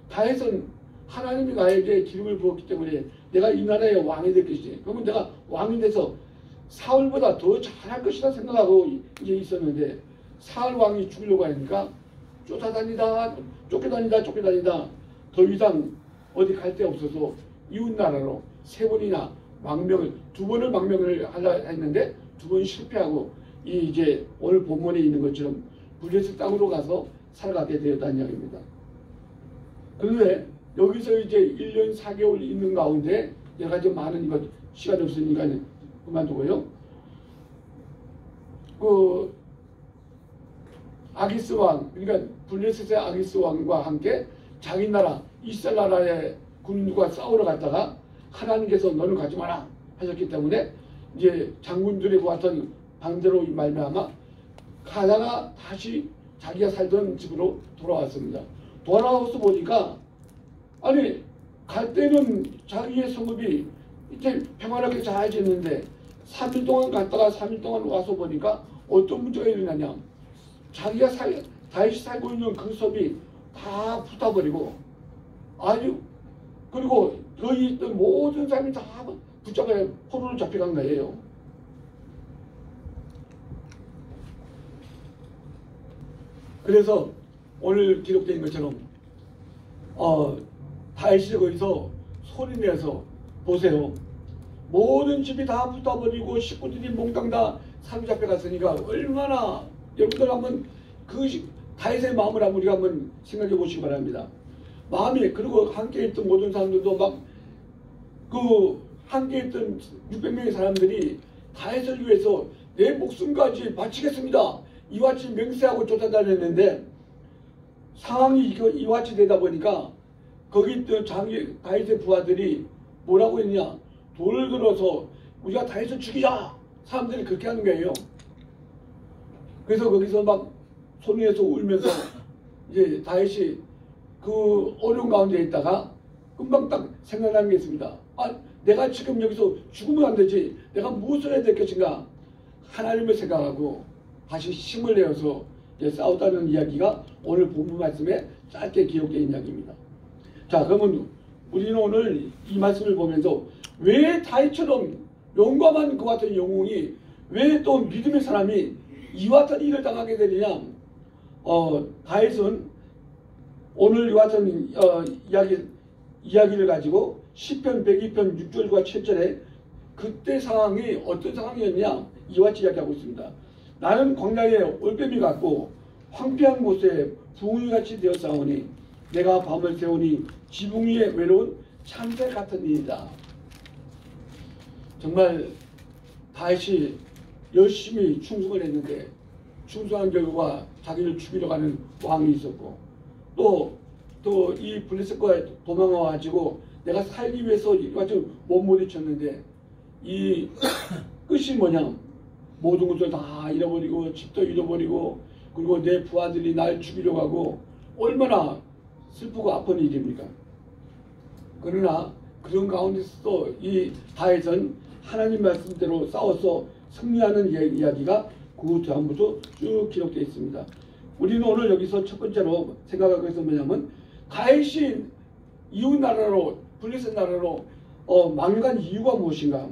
다윗은 하나님이 나에게 기름을 부었기 때문에 내가 이 나라의 왕이 될 것이지. 그러면 내가 왕이 돼서 사울보다 더 잘할 것이다 생각하고 이제 있었는데 사울 왕이 죽이려고 하니까 쫓아다니다 쫓겨다니다 더 이상 어디 갈 데 없어서 이웃 나라로 3번이나 두 번을 망명을 하려 했는데 2번 실패하고 이제 오늘 본문에 있는 것처럼 블레셋 땅으로 가서 살아가게 되었다는 이야기입니다. 그런데 여기서 이제 1년 4개월 있는 가운데 여러 가지 많은 것 시간이 없으니까 그만두고요. 그 아기스 왕, 그러니까 블레셋의 아기스 왕과 함께 자기 나라 이스라엘 나라의 군인들과 싸우러 갔다가 하나님께서 너는 가지 마라 하셨기 때문에 이제 장군들의 같은 방대로 말미암아 가다가 다시 자기가 살던 집으로 돌아왔습니다. 돌아와서 보니까 아니 갈 때는 자기의 성읍이 이제 평안하게 잘 지냈는데 3일 동안 갔다가 3일 동안 와서 보니까 어떤 문제가 일어나냐. 자기가 다윗이 살고 있는 그 섬이 다 붙어버리고 아주 그리고 거기 있던 모든 사람이 다 붙잡아야 포로로 잡혀간 거예요. 그래서 오늘 기록된 것처럼 다윗이 거기서 소리내서 보세요. 모든 집이 다 붙어버리고 식구들이 몽땅 다 사로잡혀 갔으니까 얼마나 여러분들 한번 그 다윗의 마음을 한번 우리가 한번 생각해 보시기 바랍니다. 마음이, 그리고 함께 있던 모든 사람들도 막 그 함께 있던 600명의 사람들이 다윗을 위해서 내 목숨까지 바치겠습니다, 이와 같이 맹세하고 쫓아다녔는데 상황이 이와 같이 되다 보니까 거기 있던 다윗의 부하들이 뭐라고 했냐, 돌을 들어서 우리가 다윗을 죽이자, 사람들이 그렇게 하는 거예요. 그래서 거기서 막 손에서 울면서 이제 다윗이 그 어려운 가운데 있다가 금방 딱 생각나는 게 있습니다. 아, 내가 지금 여기서 죽으면 안 되지, 내가 무엇을 해야 될 것인가, 하나님을 생각하고 다시 힘을 내어서 싸우다는 이야기가 오늘 본문 말씀에 짧게 기록된 이야기입니다. 자, 그러면 우리는 오늘 이 말씀을 보면서 왜 다윗처럼 용감한 그 같은 영웅이 왜 또 믿음의 사람이 이와 같은 일을 당하게 되느냐. 다윗은 오늘 이와 같은 이야기를 가지고 시편 102편 6절과 7절에 그때 상황이 어떤 상황이었냐 이와 같이 이야기하고 있습니다. 나는 광야에 올빼미 같고 황폐한 곳에 붕이같이 되었사오니 내가 밤을 새우니 지붕 위에 외로운 참새 같은 일이다. 정말 다윗이 열심히 충성을 했는데 충성한 결과 자기를 죽이려 가는 왕이 있었고 또 이 블레셋과 도망와가지고 내가 살기 위해서 이같이 몸부딪혔는데 이 끝이 뭐냐, 모든 것을 다 잃어버리고 집도 잃어버리고 그리고 내 부하들이 날 죽이려고 하고 얼마나 슬프고 아픈 일입니까? 그러나 그런 가운데서도 이 다윗은 하나님 말씀대로 싸워서 승리하는 이야기가 그 다음부터 쭉 기록되어 있습니다. 우리는 오늘 여기서 첫 번째로 생각하고 있는 뭐냐면 다윗이 이웃 나라로 블레셋 나라로 망한 이유가 무엇인가?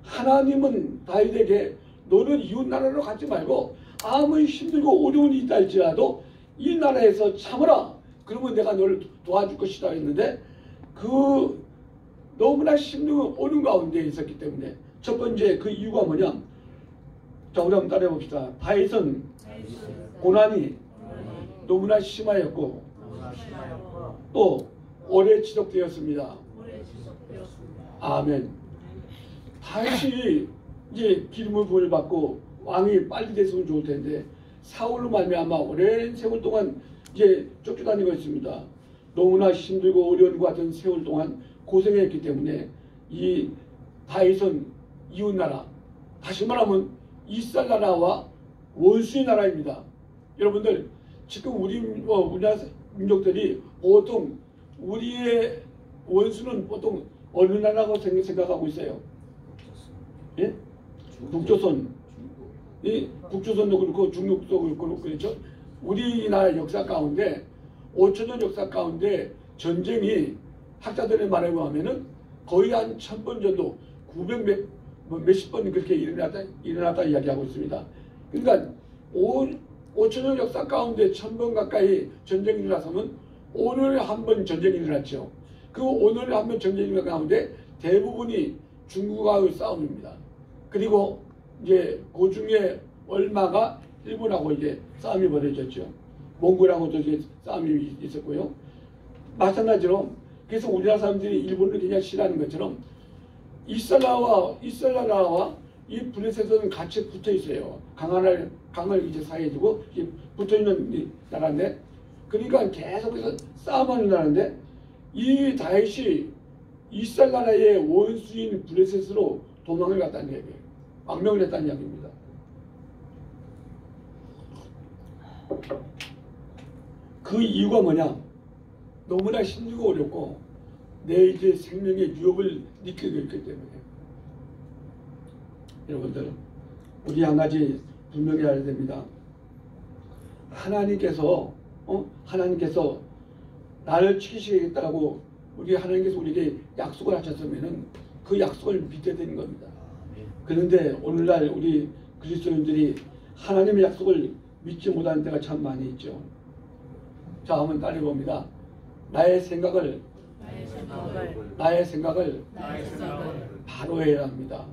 하나님은 다윗에게 너는 이웃 나라로 가지 말고 아무리 힘들고 어려운 일이 있다 할지라도 이 나라에서 참으라. 그러면 내가 너를 도와줄 것이다 했는데 그 너무나 힘든 어려운 가운데 있었기 때문에 첫 번째 그 이유가 뭐냐? 자, 우리 한번 따라해 봅시다. 다윗은 고난이 너무나 심하였고 또 오래 지속되었습니다. 아멘. 다윗이 이제 기름을 부을 받고 왕이 빨리 됐으면 좋을 텐데 사울로 말미암아 오랜 세월 동안 이제 쫓겨다니고 있습니다. 너무나 힘들고 어려운 것 같은 세월 동안 고생했기 때문에 이 다윗은 이웃 나라, 다시 말하면 이스라엘 나라와 원수의 나라입니다. 여러분들 지금 우리나라 민족들이 보통 우리의 원수는 보통 어느 나라라고 생각하고 있어요? 예? 북조선. 이 북조선도 그렇고 중국도 그렇고 그렇죠. 우리나라 역사 가운데 5천년 역사 가운데 전쟁이 학자들의 말에 의하면은 거의 한 1000번 정도 900 몇십 번 그렇게 일어났다 이야기하고 있습니다. 그러니까 5천년 역사 가운데 1000번 가까이 전쟁이 일어나서면 5년에 한 번 전쟁이 일어났죠. 그 5년에 한 번 전쟁이 가운데 대부분이 중국과의 싸움입니다. 그리고 이제 그 중에 얼마가 일본하고 이제 싸움이 벌어졌죠. 몽골하고도 이제 싸움이 있었고요. 마찬가지로 그래서 우리나라 사람들이 일본을 그냥 싫어하는 것처럼 이스라엘 나라와 이 블레셋은 같이 붙어 있어요. 강을 이제 사이에 두고 붙어 있는 나라인데, 그러니까 계속해서 싸움하는 나라인데, 이 다윗이 이스라엘 나라의 원수인 블레셋으로 도망을 갔다는 얘기예요. 망명을 했다는 이야기입니다. 그 이유가 뭐냐? 너무나 힘들고 어렵고 내 이제 생명의 유혹을 느끼고 있기 때문에. 여러분들, 우리 한 가지 분명히 알아야 됩니다. 하나님께서 나를 지키시겠다고 하나님께서 우리에게 약속을 하셨으면은 그 약속을 믿어야 되는 겁니다. 그런데 오늘날 우리 그리스도인들이 하나님의 약속을 믿지 못하는 때가 참 많이 있죠. 자, 한번 따라해 봅니다. 나의 생각을 바로 해야 합니다.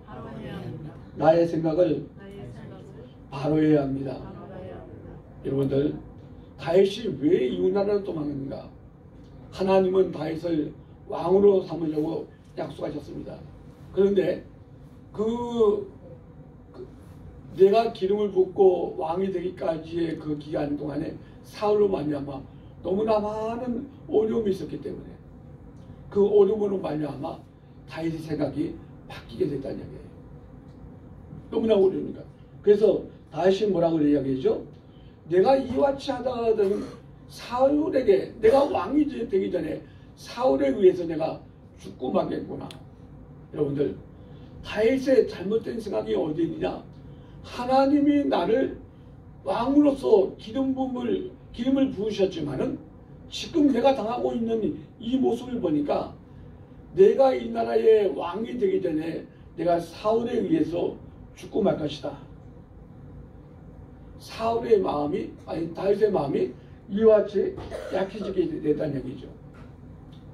나의 생각을 바로 해야 합니다. 여러분들, 다윗이 왜 이웃나라로 도망했는가? 하나님은 다윗을 왕으로 삼으려고 약속하셨습니다. 그런데 내가 기름을 붓고 왕이 되기까지의 그 기간 동안에 사울로 말미암아 너무나 많은 어려움이 있었기 때문에 그 어려움으로 말미암아 다윗의 생각이 바뀌게 됐다는 얘기예요. 너무나 어려우니까. 그래서 다윗이 뭐라고 이야기하죠? 내가 이와 같이 하다가는 사울에게, 내가 왕이 되기 전에 사울에 의해서 내가 죽고 마겠구나. 여러분들, 다윗의 잘못된 생각이 어디 있느냐? 하나님이 나를 왕으로서 기름을 부으셨지만은 지금 내가 당하고 있는 이 모습을 보니까 내가 이 나라의 왕이 되기 전에 내가 사울에 의해서 죽고 말 것이다. 다윗의 마음이 이와 같이 약해지게 됐다는 얘기죠.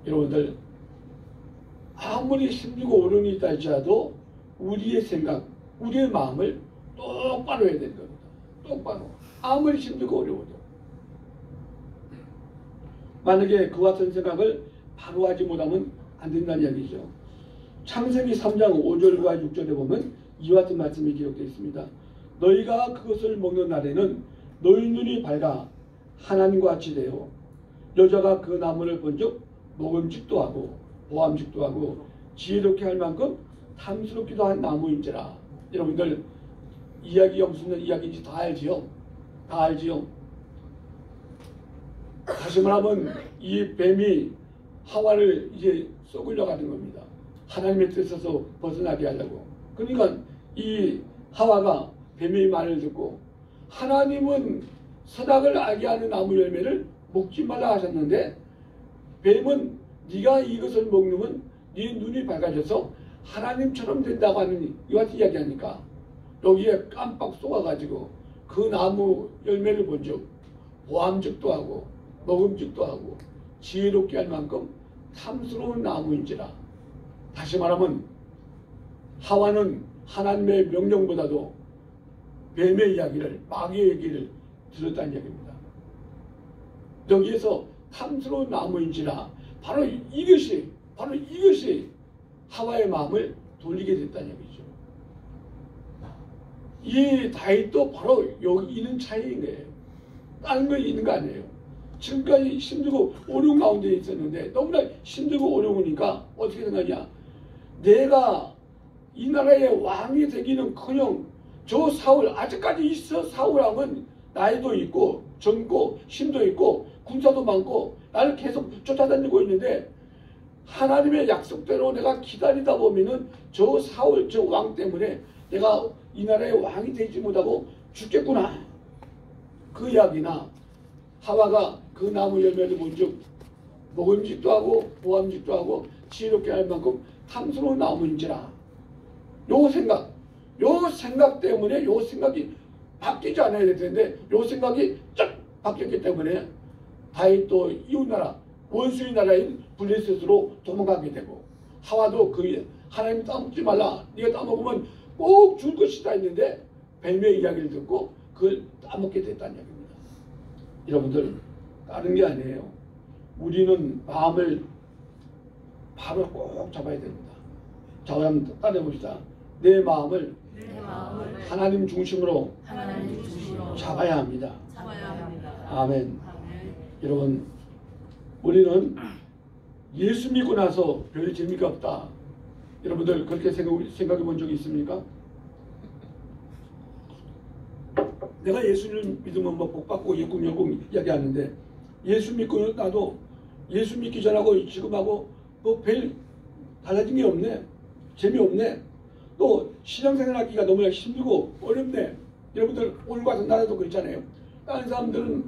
여러분들, 아무리 힘들고 어려움이 있다 할지라도 우리의 생각, 우리의 마음을 똑바로 해야 되는 겁니다. 똑바로. 아무리 힘들고 어려워도. 만약에 그 같은 생각을 바로 하지 못하면 안 된다는 얘기죠. 창세기 3장 5절과 6절에 보면 이와 같은 말씀이 기록되어 있습니다. 너희가 그것을 먹는 날에는 너희 눈이 밝아 하나님과 같이 되어 여자가 그 나무를 본즉 먹음직도 하고 보암직도 하고 지혜롭게 할 만큼 탐스럽기도 한 나무인지라. 여러분들, 이야기 없는 이야기인지 다 알지요? 다 알지요? 다시 말하면 이 뱀이 하와를 이제 썩으려고 하는 겁니다. 하나님의 뜻에서 벗어나게 하려고. 그러니까 이 하와가 뱀의 말을 듣고, 하나님은 선악을 알게 하는 나무 열매를 먹지 말라 하셨는데 뱀은 네가 이것을 먹으면 네 눈이 밝아져서 하나님처럼 된다고 하는 이와 같은 이야기하니까 여기에 깜빡 속아가지고 그 나무 열매를 본즉 보암직도 하고 먹음직도 하고 지혜롭게 할 만큼 탐스러운 나무인지라. 다시 말하면 하와는 하나님의 명령보다도 뱀의 이야기를, 마귀의 얘기를 들었다는 얘기입니다. 여기에서 탐스러운 나무인지라 바로 이것이 하와의 마음을 돌리게 됐다는 얘기죠. 이 다윗도 바로 여기 있는 차이인 거예요. 다른 거 있는 거 아니에요. 지금까지 힘들고 어려운 가운데 있었는데 너무나 힘들고 어려우니까 어떻게 생각하냐? 내가 이 나라의 왕이 되기는커녕 저 사울, 아직까지 있어. 사울왕은 나이도 있고 젊고 힘도 있고 군사도 많고 나를 계속 쫓아다니고 있는데 하나님의 약속대로 내가 기다리다 보면은 저 사울, 저 왕 때문에 내가 이 나라의 왕이 되지 못하고 죽겠구나. 그 이야기나 하와가 그 나무 열매를 본즉 먹음직도 하고 보암직도 하고 지혜롭게 할 만큼 탐스러운 나무인지라. 요 생각 때문에 요 생각이 바뀌지 않아야 될 텐데 요 생각이 쫙 바뀌었기 때문에 다윗도 이웃나라 원수의 나라인 블레셋으로 도망가게 되고 하와도 그 하나님 따먹지 말라, 네가 따먹으면 꼭 줄 것이다 했는데 뱀의 이야기를 듣고 그걸 따먹게 됐다는 얘기입니다. 여러분들, 다른 게 아니에요. 우리는 마음을 바로 꼭 잡아야 됩니다. 자, 한번 따라해봅시다. 내 마음을 하나님 중심으로 잡아야 합니다. 아멘. 여러분, 우리는 예수 믿고 나서 별 재미가 없다. 여러분들 그렇게 생각해 본 적이 있습니까? 내가 예수를 믿으면 뭐 복받고 예꿈 이야기하는데 예수 믿고 나도 예수 믿기 전하고 지금하고 뭐 별 달라진 게 없네. 재미없네. 또 신앙생활 하기가 너무나 힘들고 어렵네. 여러분들 오늘 같은 날에도 그렇잖아요. 다른 사람들은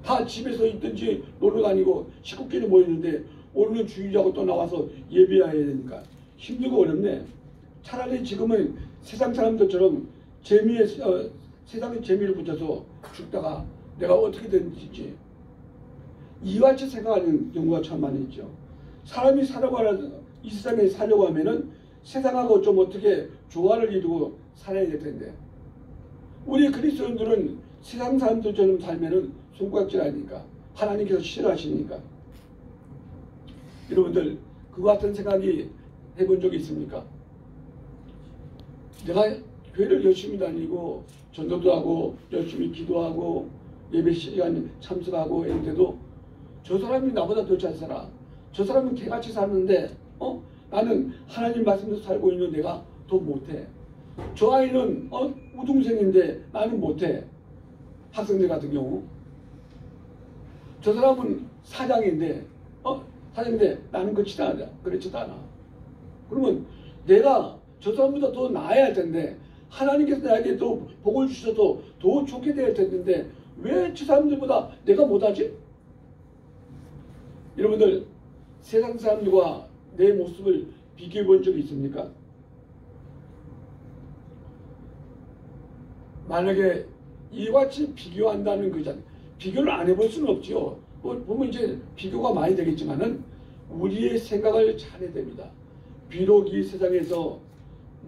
다 집에서 있든지 놀러 다니고 식구끼리 모이는데 오늘은 주일하고 또 나와서 예배해야 되니까 힘들고 어렵네. 차라리 지금은 세상 사람들처럼 세상의 재미를 붙여서 죽다가 내가 어떻게 되는지 이와 같이 생각하는 경우가 참 많이 있죠. 사람이 이 세상에 살려고 하면은 세상하고 좀 어떻게 조화를 이루고 살아야 될 텐데 우리 그리스도인들은 세상 사람들처럼 살면은 손가락질 하니까 하나님께서 싫어하시니까. 여러분들 그와 같은 생각이 해본 적이 있습니까? 내가 교회를 열심히 다니고 전도도 하고 열심히 기도하고 예배 시간 참석하고 이런데도 저 사람이 나보다 더 잘 살아. 저 사람은 개같이 사는데 나는 하나님 말씀대로 살고 있는 내가 더 못해. 저 아이는 우등생인데 나는 못해. 학생들 같은 경우 저 사람은 사장인데 나는 그렇지도 않아. 그러면 내가 저 사람보다 더 나아야 할 텐데 하나님께서 나에게 더 복을 주셔도 더 좋게 될 텐데 왜 저 사람들보다 내가 못하지? 여러분들 세상 사람들과 내 모습을 비교해 본 적이 있습니까? 만약에 이와 같이 비교한다는 거잖아요. 비교를 안 해볼 수는 없죠. 보면 이제 비교가 많이 되겠지만은 우리의 생각을 잘해야 됩니다. 비록 이 세상에서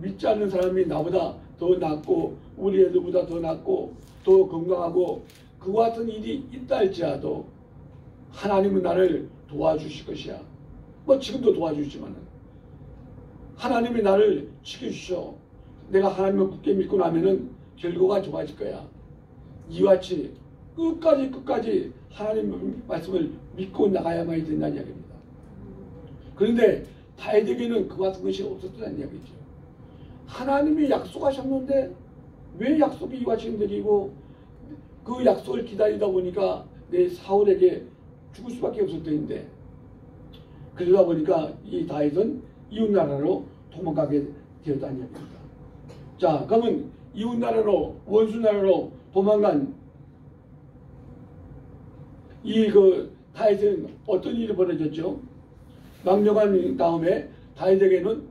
믿지 않는 사람이 나보다 더 낫고 우리 애들보다 더 낫고 더 건강하고 그와 같은 일이 있다 할지라도 하나님은 나를 도와주실 것이야. 지금도 도와주시지만은 하나님이 나를 지켜주셔. 내가 하나님을 굳게 믿고 나면은 결과가 좋아질 거야. 이와 같이 끝까지 하나님 말씀을 믿고 나가야만 된다는 이야기입니다. 그런데 다윗에게는 그와 같은 것이 없었다는 이야기죠. 하나님이 약속하셨는데 왜 약속이 이와 같이 힘들이고 그 약속을 기다리다 보니까 내 사울에게 죽을 수밖에 없었던데 그러다 보니까 이 다윗은 이웃나라로 도망가게 되었다는 이야기입니다. 자, 그러면 이웃나라로 원수나라로 도망간 다윗은 어떤 일이 벌어졌죠? 망령한 다음에 다윗에게는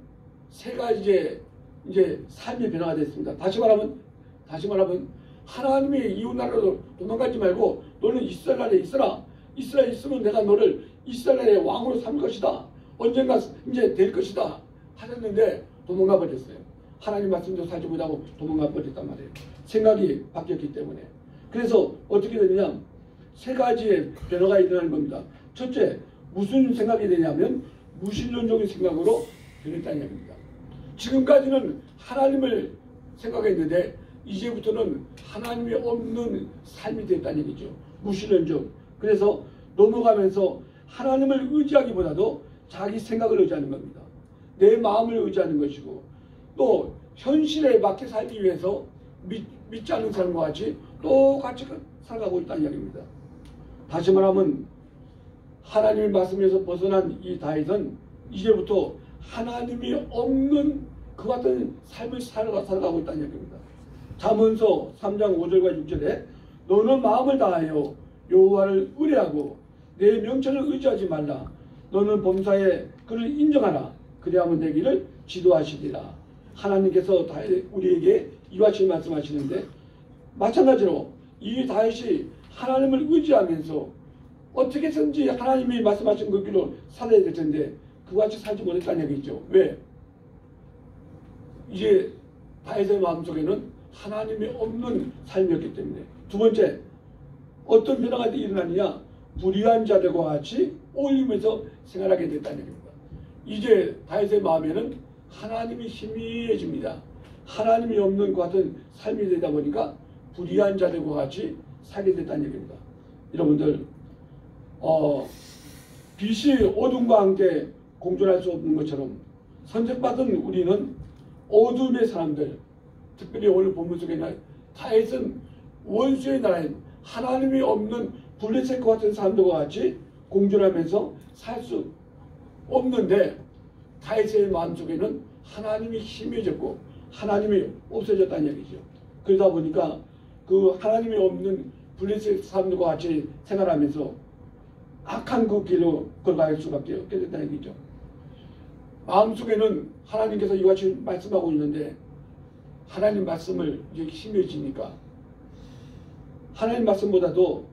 세 가지 이제 삶의 변화가 됐습니다. 다시 말하면 하나님이 이웃나라로 도망가지 말고 너는 이스라엘에 있어라. 이스라엘에 있으면 내가 너를 이스라엘의 왕으로 삼을 것이다. 언젠가 이제 될 것이다. 하셨는데 도망가 버렸어요. 하나님 말씀도 살지 못하고 도망가 버렸단 말이에요. 생각이 바뀌었기 때문에. 그래서 어떻게 되느냐? 세 가지의 변화가 일어나는 겁니다. 첫째, 무슨 생각이 되냐면 무신론적인 생각으로 변했다는 얘기입니다. 지금까지는 하나님을 생각했는데 이제부터는 하나님이 없는 삶이 됐다는 얘기죠. 무신론적. 그래서 넘어가면서 하나님을 의지하기보다도 자기 생각을 의지하는 겁니다. 내 마음을 의지하는 것이고 또 현실에 맞게 살기 위해서 믿지 않는 사람과 같이 똑같이 살아가고 있다는 이야기입니다. 다시 말하면 하나님의 말씀에서 벗어난 이 다윗은 이제부터 하나님이 없는 그 같은 삶을 살아가고 있다는 이야기입니다. 잠언서 3장 5절과 6절에 너는 마음을 다하여 여호와를 의뢰하고 내 명철을 의지하지 말라. 너는 범사에 그를 인정하라. 그리하면 내 길을 지도하시리라. 하나님께서 우리에게 이와 같이 말씀하시는데 마찬가지로 이 다윗이 하나님을 의지하면서 어떻게 해서든지 하나님이 말씀하신 그 길로 살아야 될 텐데 그와 같이 살지 못했다는 얘기죠. 왜? 이제 다윗의 마음속에는 하나님이 없는 삶이었기 때문에. 두 번째, 어떤 변화가 일어나느냐? 불의한 자들과 같이 어울리면서 생활하게 됐다는 얘기입니다. 이제 다윗의 마음에는 하나님이 희미해집니다. 하나님이 없는 것 같은 삶이 되다 보니까 불의한 자들과 같이 살게 됐다는 얘기입니다. 여러분들 빛이 어둠과 함께 공존할 수 없는 것처럼 선택받은 우리는 어둠의 사람들, 특별히 오늘 본문 속에는 다윗은 원수의 나라인 하나님이 없는 블레셋과 같은 사람들과 같이 공존하면서 살 수 없는데 다윗의 마음속에는 하나님이 희미해졌고 하나님이 없어졌다는 얘기죠. 그러다 보니까 그 하나님이 없는 블레셋 사람들과 같이 생활하면서 악한 그 길로 걸어갈 수밖에 없게 된다는 얘기죠. 마음속에는 하나님께서 이와 같이 말씀하고 있는데 하나님 말씀을 이제 희미해지니까 하나님 말씀보다도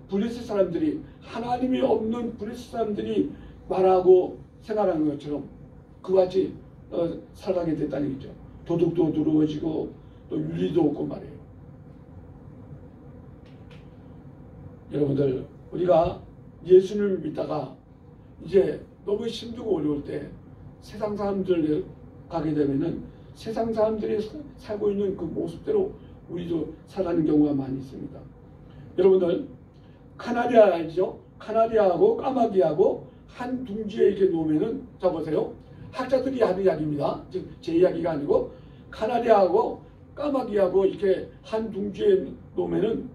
블레셋 사람들이 하나님이 없는 블레셋 사람들이 말하고 생활하는 것처럼 그와 같이 살아가게 됐다는 얘기죠. 도덕도 두려워지고 또 윤리도 없고 말이에요. 여러분들 우리가 예수님을 믿다가 이제 너무 힘들고 어려울 때 세상 사람들 가게 되면은 세상 사람들이 살고 있는 그 모습대로 우리도 살아가는 경우가 많이 있습니다. 여러분들 카나리아 알죠? 카나리아하고 까마귀하고 한 둥지에 이렇게 놓으면은 자 보세요. 학자들이 하는 이야기입니다. 즉 제 이야기가 아니고 카나리아하고 까마귀하고 이렇게 한 둥지에 놓으면은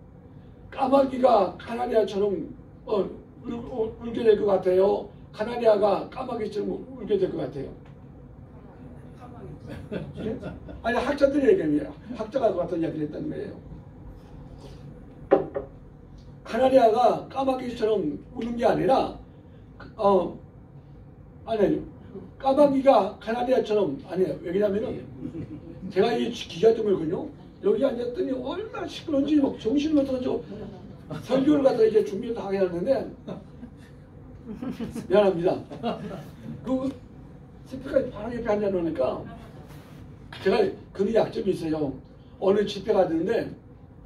까마귀가 카나리아처럼 울게 될 것 같아요. 카나리아가 까마귀처럼 울게 될 것 같아요. 예? 아니 학자들이 얘기합니다. 학자가 같은 이야기를 했다는 거예요. 카나리아가 까마귀처럼 우는 게 아니라 아니 까마귀가 카나리아처럼 아니에요. 왜냐면은 제가 이 기자증을 거든요. 여기 앉았더니 얼마나 시끄러운지 막 정신을 못 차리고 설교를 갖다 이제 준비를 다 해놨는데 미안합니다. 그 스피커 바로 옆에 앉아놓으니까 제가 그런 약점이 있어요. 어느 집회 갔는데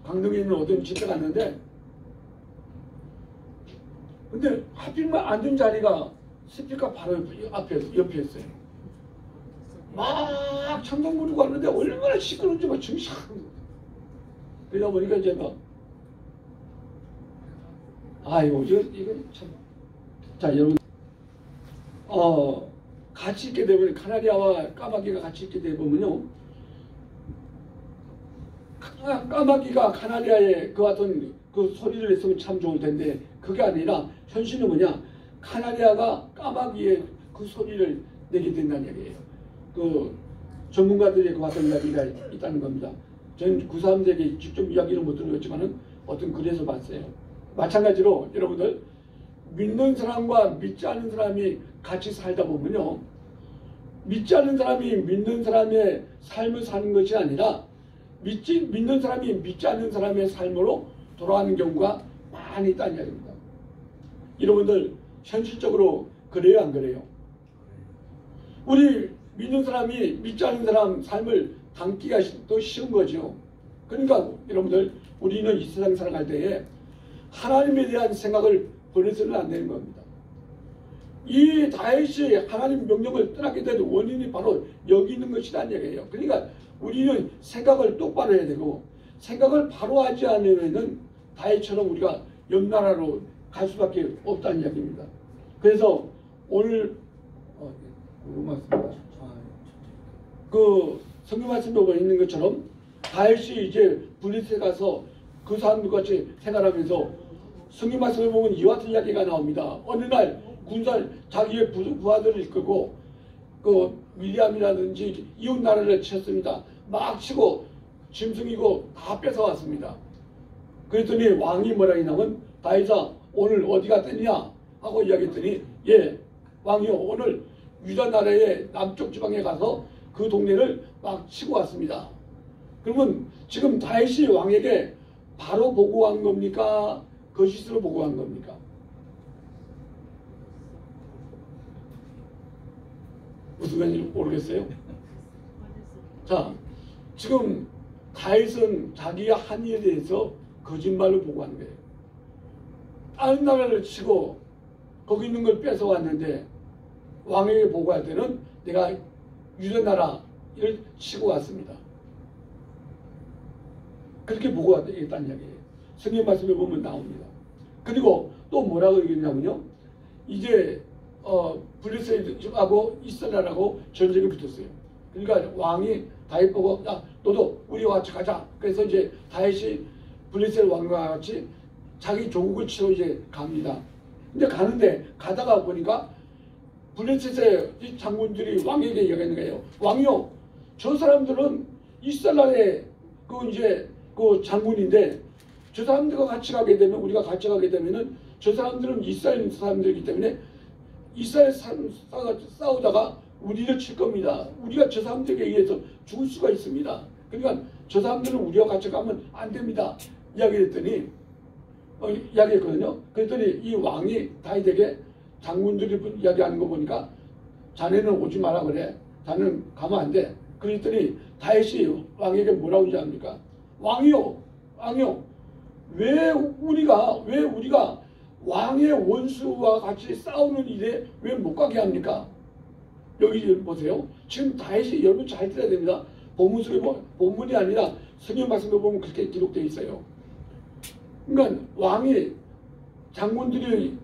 강릉에 있는 어떤 집회 갔는데 근데 하필만 앉은 자리가 스피커 바로 옆에 있어요. 막 천둥 부르고 하는데 얼마나 시끄러운지 막 정신 그러다 보니까 이제 막 아이고 이거 참. 자 여러분 같이 있게 되면 카나리아와 까마귀가 같이 있게 되면요 까마귀가 카나리아의 그 같은 그 소리를 했으면 참 좋을 텐데 그게 아니라 현실은 뭐냐 카나리아가 까마귀의 그 소리를 내게 된다는 얘기예요. 그 전문가들의 그 같은 이야기가 있다는 겁니다. 저는 그 사람들에게 직접 이야기를 못 들었지만은 어떤 글에서 봤어요. 마찬가지로 여러분들 믿는 사람과 믿지 않는 사람이 같이 살다 보면요 믿지 않는 사람이 믿는 사람의 삶을 사는 것이 아니라 믿는 사람이 믿지 않는 사람의 삶으로 돌아가는 경우가 많이 있다는 이야기입니다. 여러분들 현실적으로 그래요 안 그래요? 우리 믿는 사람이 믿지 않는 사람 삶을 담기가 더 쉬운 거죠. 그러니까 여러분들 우리는 이 세상 살아갈 때에 하나님에 대한 생각을 버려서는 안 되는 겁니다. 이 다윗이 하나님 명령을 떠나게 된 원인이 바로 여기 있는 것이라는 얘기예요. 그러니까 우리는 생각을 똑바로 해야 되고 생각을 바로 하지 않으면 다윗처럼 우리가 옆나라로 갈 수밖에 없다는 이야기입니다. 그래서 오늘 그 성경 말씀에 보고 있는 것처럼 다윗이 이제 블리스에 가서 그 사람들과 같이 생활하면서 성경 말씀을 보면 이와 같은 이야기가 나옵니다. 어느 날 군사 자기의 부하들을 이끌고 그 미디안이라든지 이웃 나라를 쳤습니다. 막 치고 짐승이고 다 뺏어왔습니다. 그랬더니 왕이 뭐라 했냐면 다윗아 오늘 어디 갔더냐 하고 이야기했더니 예 왕이요 오늘 유다 나라의 남쪽 지방에 가서 그 동네를 막 치고 왔습니다. 그러면 지금 다윗이 왕에게 바로 보고한 겁니까? 거짓으로 보고한 겁니까? 무슨 말인지 모르겠어요. 자, 지금 다윗은 자기의 한 일에 대해서 거짓말로 보고한 거예요. 다른 나라를 치고 거기 있는 걸 뺏어왔는데 왕에게 보고할 때는 내가 유다 나라를 치고 왔습니다. 그렇게 보고가 되겠다는 이야기예요. 성경 말씀에 보면 나옵니다. 그리고 또 뭐라고 얘기했냐면요. 이제 블레셋하고 이스라엘하고 전쟁이 붙었어요. 그러니까 왕이 다윗 보고 야 너도 우리와 같이 가자. 그래서 이제 다윗이 블레셋 왕과 같이 자기 조국을 치러 이제 갑니다. 근데 가는데 가다가 보니까 블레셋의 이 장군들이 왕에게 얘기하는 거예요. 왕이요, 저 사람들은 이스라엘의 그 이제 그 장군인데 저 사람들과 같이 가게 되면 우리가 같이 가게 되면은 저 사람들은 이스라엘 사람들이기 때문에 이스라엘 사람 싸우다가 우리를 칠 겁니다. 우리가 저 사람들에게 의해서 죽을 수가 있습니다. 그러니까 저 사람들은 우리와 같이 가면 안 됩니다. 이야기했더니 이야기했거든요. 그랬더니 이 왕이 다윗에게 장군들이 이야기하는 거 보니까 자네는 오지 마라 그래. 자네는 가면 안 돼. 그랬더니 다윗이 왕에게 뭐라고 이야기합니까? 왕이요, 왕이요. 왜 우리가 왕의 원수와 같이 싸우는 일에 왜 못 가게 합니까? 여기 보세요. 지금 다윗이 여러분 잘 들어야 됩니다. 본문이 아니라 성경 말씀에 보면 그렇게 기록되어 있어요. 그러니까 왕이 장군들이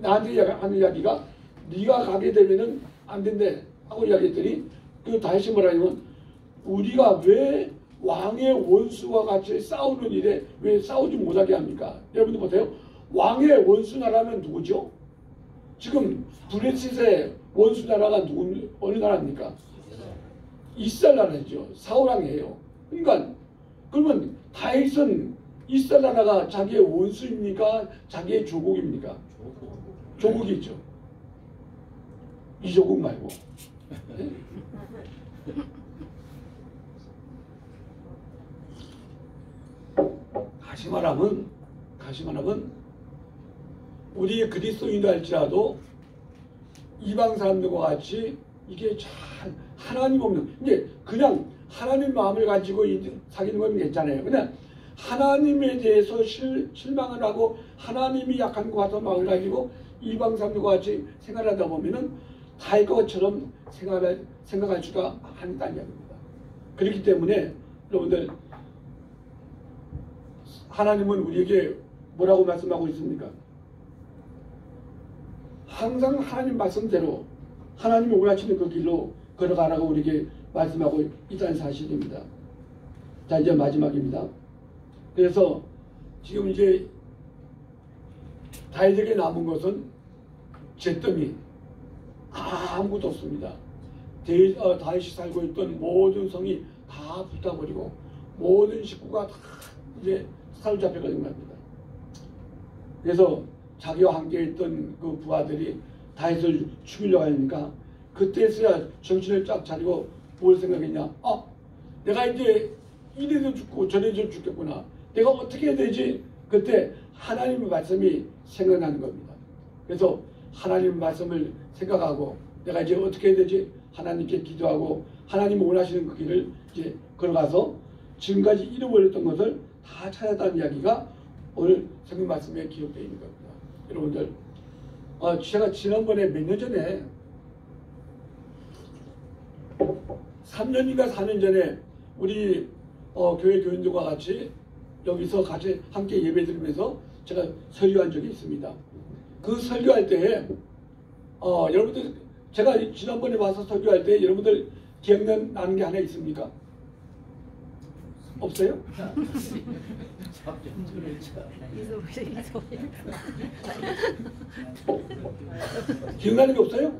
나한테 하는 이야기가 네가 가게 되면은 안 된대 하고 이야기했더니 그 다윗이 뭐라냐면 우리가 왜 왕의 원수와 같이 싸우는 일에 왜 싸우지 못하게 합니까? 여러분들 보세요. 왕의 원수 나라는 누구죠? 지금 블레셋의 원수 나라가 어느 나라입니까? 이스라엘 나라죠. 사울왕이에요. 그러니까 그러면 다윗은 이스라엘 나라가 자기의 원수입니까? 자기의 조국입니까? 조국이죠. 이 조국 말고. 네? 다시 말하면 우리 그리스도인도 할지라도 이방 사람들과 같이 이게 잘 하나님 없는 이제 그냥 하나님 마음을 가지고 사귀는 건 괜찮아요. 그냥 하나님에 대해서 실망을 하고 하나님이 약한 것 같은 마음을 가지고 이방 사람들과 같이 생활하다 보면은 다윗처럼 생각할 수가 한다는 이야기입니다. 그렇기 때문에 여러분들 하나님은 우리에게 뭐라고 말씀하고 있습니까? 항상 하나님 말씀대로 하나님이 원하시는 그 길로 걸어가라고 우리에게 말씀하고 있다는 사실입니다. 자, 이제 마지막입니다. 그래서 지금 이제 다윗에게 남은 것은 잿더미 아무것도 없습니다. 다윗이 살고 있던 모든 성이 다 불타버리고 모든 식구가 다 이제 사로잡혀가는 겁니다. 그래서 자기와 함께 있던 그 부하들이 다윗을 죽이려고 하니까 그때서야 정신을 쫙 차리고 뭘 생각했냐? 아, 내가 이제 이래도 죽고 저래도 죽겠구나. 내가 어떻게 해야 되지? 그때 하나님의 말씀이 생각나는 겁니다. 그래서 하나님의 말씀을 생각하고 내가 이제 어떻게 해야 되지? 하나님께 기도하고 하나님이 원하시는 그 길을 이제 걸어가서 지금까지 잃어버렸던 것을 다 찾았다는 이야기가 오늘 성경 말씀에 기록되어 있는 겁니다. 여러분들, 제가 지난번에 몇 년 전에 3년인가 4년 전에 우리 교회 교인들과 같이 여기서 같이 함께 예배 드리면서 제가 설교한 적이 있습니다. 그 설교할 때에 여러분들 제가 지난번에 와서 설교할 때 여러분들 기억나는 게 하나 있습니까? 없어요? 기억나는 게 없어요?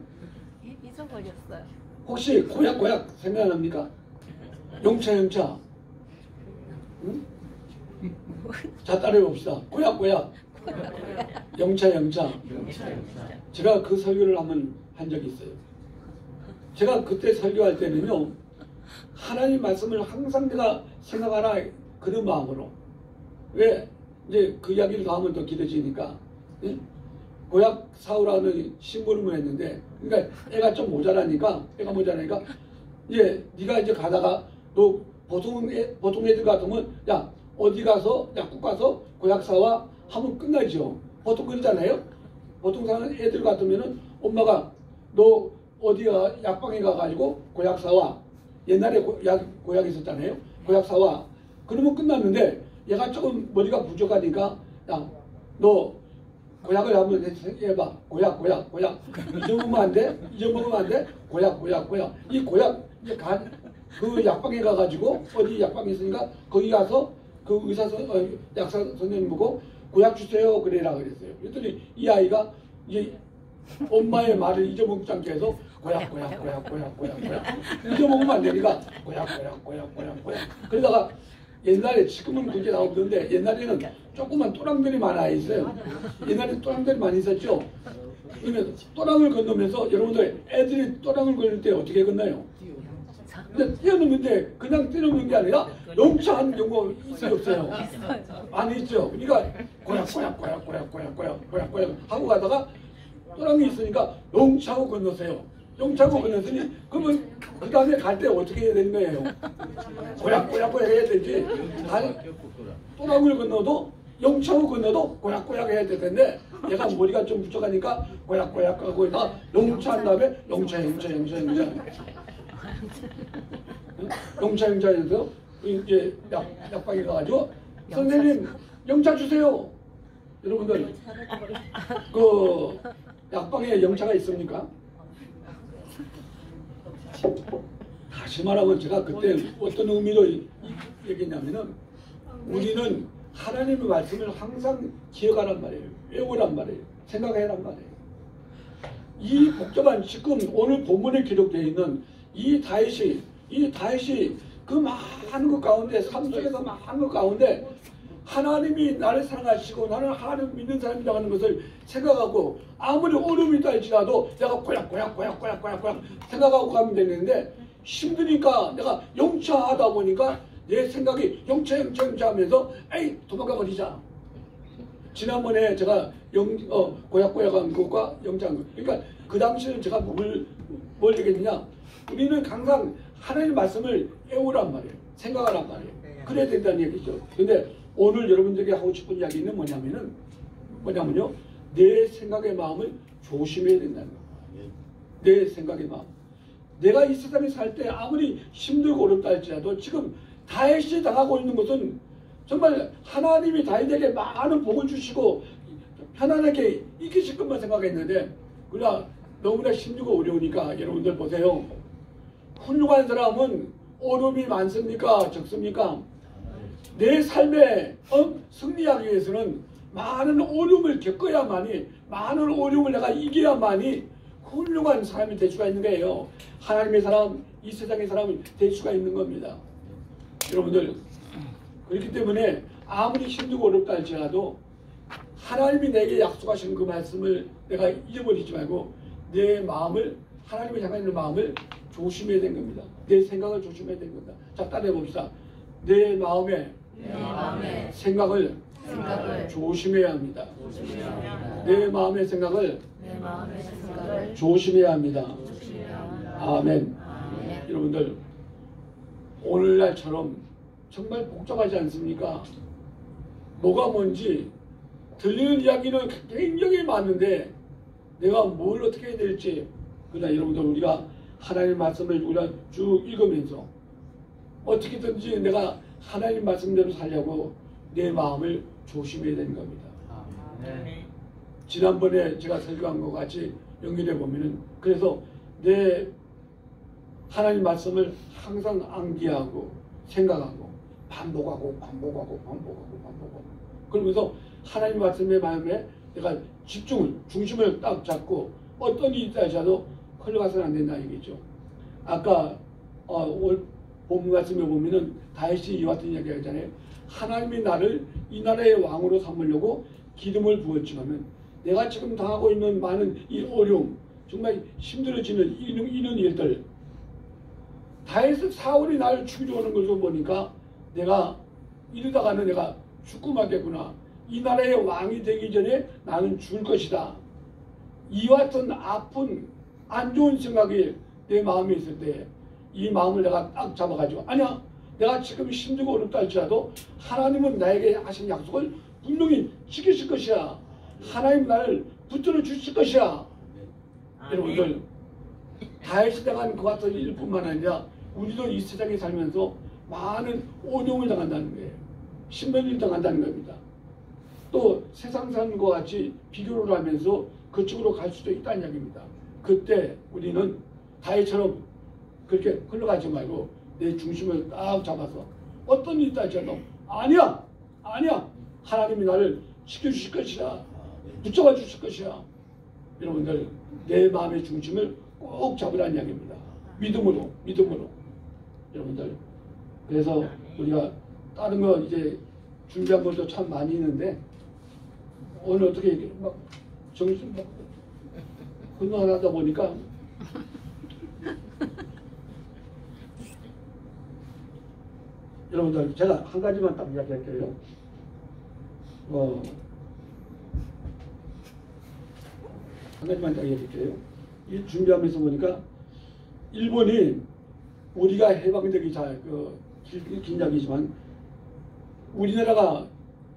잊어버렸어요. 혹시 고약 생각납니까? 영차 응? 자, 따라해봅시다. 고약 영차 제가 그 설교를 한번 한 적이 있어요. 제가 그때 설교할 때는요 하나님 말씀을 항상 내가 생각하라 그런 마음으로. 왜? 이제 그 이야기를 더 하면 더 길어지니까. 예? 고약 사우라는 심부름을 했는데, 그러니까 애가 좀 모자라니까, 이제 네가 이제 가다가 너 보통 애들 같으면 야 어디 가서 약국 가서 고약 사와 하면 끝나죠. 보통 그러잖아요. 보통 사는 애들 같으면은 엄마가 너 어디가 약방에 가가지고 고약 사와. 옛날에 고약 있었잖아요. 고약 사와. 그러면 끝났는데 얘가 조금 머리가 부족하니까 야 너 고약을 한번 해봐. 고약. 잊어먹으면 안 돼? 고약. 이 고약 이제 그 약방에 가가지고 어디 약방에 있으니까 거기 가서 그 약사 선생님 보고 고약 주세요 그래라 그랬어요. 그랬더니 이 아이가 이제 엄마의 말을 잊어먹지 않게 해서 고약 잊어먹으면 안 되니까 고약 그러다가 옛날에 지금은 그게 나오던데 옛날에는 조그만 또랑들이 많아 있어요. 옛날에 또랑들이 많이 있었죠. 그러면 또랑을 건너면서 여러분들 애들이 또랑을 건널 때 어떻게 건너요? 근데 뛰어넘는데 그냥 뛰어넘는 게 아니라 영차하는 경우가 있어요 없어요? 많이 있죠. 그러니까 고약 하고 가다가 또랑이 있으니까 영차하고 건너세요. 영차하고 건넜으니 그러면 그 다음에 갈 때 어떻게 해야 되는 거예요? 고약 해야 되지. 또랑을 건너도 영차고 건너도 꼬약꼬약 해야 되는데 얘가 머리가 좀 부족하니까 꼬약꼬약 하고 있다가 영차한 다음에 영차 해서 이제 약방에 가가지고 선생님 영차 주세요. 여러분들 그 약방에 영차가 있습니까? 다시 말하면 제가 그때 어떤 의미로 얘기했냐면은 우리는 하나님의 말씀을 항상 기억하란 말이에요. 외우란 말이에요. 생각해란 말이에요. 이 복잡한 지금 오늘 본문에 기록되어 있는 이 다윗이 그 많은 것 가운데 삶 속에서 많은 것 가운데 하나님이 나를 사랑하시고 나는 하나님 믿는 사람이라고 하는 것을 생각하고 아무리 어려움이 있다 할지라도 내가 꼬약꼬약 생각하고 가면 되는데 힘드니까 내가 영차하다 보니까 내 생각이 영차 하면서 에이 도망가 버리자. 지난번에 제가 고약한 것과 영차한 것. 그러니까 그 당시에는 제가 뭘 얘기했느냐. 우리는 항상 하나님의 말씀을 외우란 말이에요. 생각하란 말이에요. 그래야 된다는 얘기죠. 근데 오늘 여러분들에게 하고 싶은 이야기는 뭐냐면요. 내 생각의 마음을 조심해야 된다는 거예요. 내 생각의 마음. 내가 이 세상에 살 때 아무리 힘들고 어렵다 할지라도 지금 다윗이 당하고 있는 것은 정말 하나님이 다윗에게 많은 복을 주시고 편안하게 이기실 것만 생각했는데 그러나 너무나 힘들고 어려우니까 여러분들 보세요. 훌륭한 사람은 어려움이 많습니까? 적습니까? 내 삶에 승리하기 위해서는 많은 어려움을 겪어야만이 많은 어려움을 내가 이겨야만이 훌륭한 사람이 될 수가 있는 거예요. 하나님의 사람, 이 세상의 사람이 될 수가 있는 겁니다. 여러분들 그렇기 때문에 아무리 힘들고 어렵다 할지라도 하나님이 내게 약속하신 그 말씀을 내가 잊어버리지 말고 내 마음을 하나님을 향하는 마음을 조심해야 되는 겁니다. 내 생각을 조심해야 되는 겁니다. 자, 따라해 봅시다. 내 마음에 생각을 조심해야 합니다. 내 마음의 생각을 조심해야 합니다. 아멘. 여러분들 오늘날처럼 정말 복잡하지 않습니까? 뭐가 뭔지 들리는 이야기는 굉장히 많은데 내가 뭘 어떻게 해야 될지 그러나 여러분들 우리가 하나님 말씀을 우리가 쭉 읽으면서 어떻게든지 내가 하나님 말씀대로 살려고 내 마음을 조심해야 되는 겁니다. 지난번에 제가 설교한 것 같이 연결해 보면은 그래서 내 하나님 말씀을 항상 암기하고 생각하고 반복하고 그러면서 하나님 말씀의 마음에 내가 중심을 딱 잡고 어떤 일이 있다 하셔도 흘러가서는 안 된다 얘기죠. 아까 올 본문 말씀에 보면은 다윗이 이와 같은 이야기 하잖아요. 하나님이 나를 이 나라의 왕으로 삼으려고 기름을 부었지만은 내가 지금 당하고 있는 많은 이 어려움 정말 힘들어지는 이런 일들 다윗 사울이 나를 죽이려는 것을 보니까 내가 이러다가는 내가 죽고 말겠구나. 이 나라의 왕이 되기 전에 나는 죽을 것이다. 이와 같은 아픈 안 좋은 생각이 내 마음에 있을 때 이 마음을 내가 딱 잡아가지고 아니야 내가 지금 힘들고 어렵다 할지라도 하나님은 나에게 하신 약속을 분명히 지키실 것이야. 하나님 나를 붙들어 주실 것이야. 여러분들 다윗이 당한 그 같은 일뿐만 아니라 우리도 이 세상에 살면서 많은 어려움을 당한다는 거예요. 힘든 일을 당한다는 겁니다. 또 세상 사람과 같이 비교를 하면서 그쪽으로 갈 수도 있다는 이야기입니다. 그때 우리는 다윗처럼 그렇게 흘러가지 말고 내 중심을 딱 잡아서 어떤 일이 있다 할지라도 아니야 하나님이 나를 지켜주실 것이야. 붙잡아 주실 것이야. 여러분들 내 마음의 중심을 꼭 잡으라는 이야기입니다. 믿음으로 여러분들 그래서 우리가 다른 거 이제 준비한 것도 참 많이 있는데 오늘 어떻게 막 정신 막 혼돈하다 보니까 여러분들 제가 한 가지만 딱 이야기할게요. 한 가지만 딱 이야기할게요. 이 준비하면서 보니까 일본이 우리가 해방되기 긴 이야기지만 우리나라가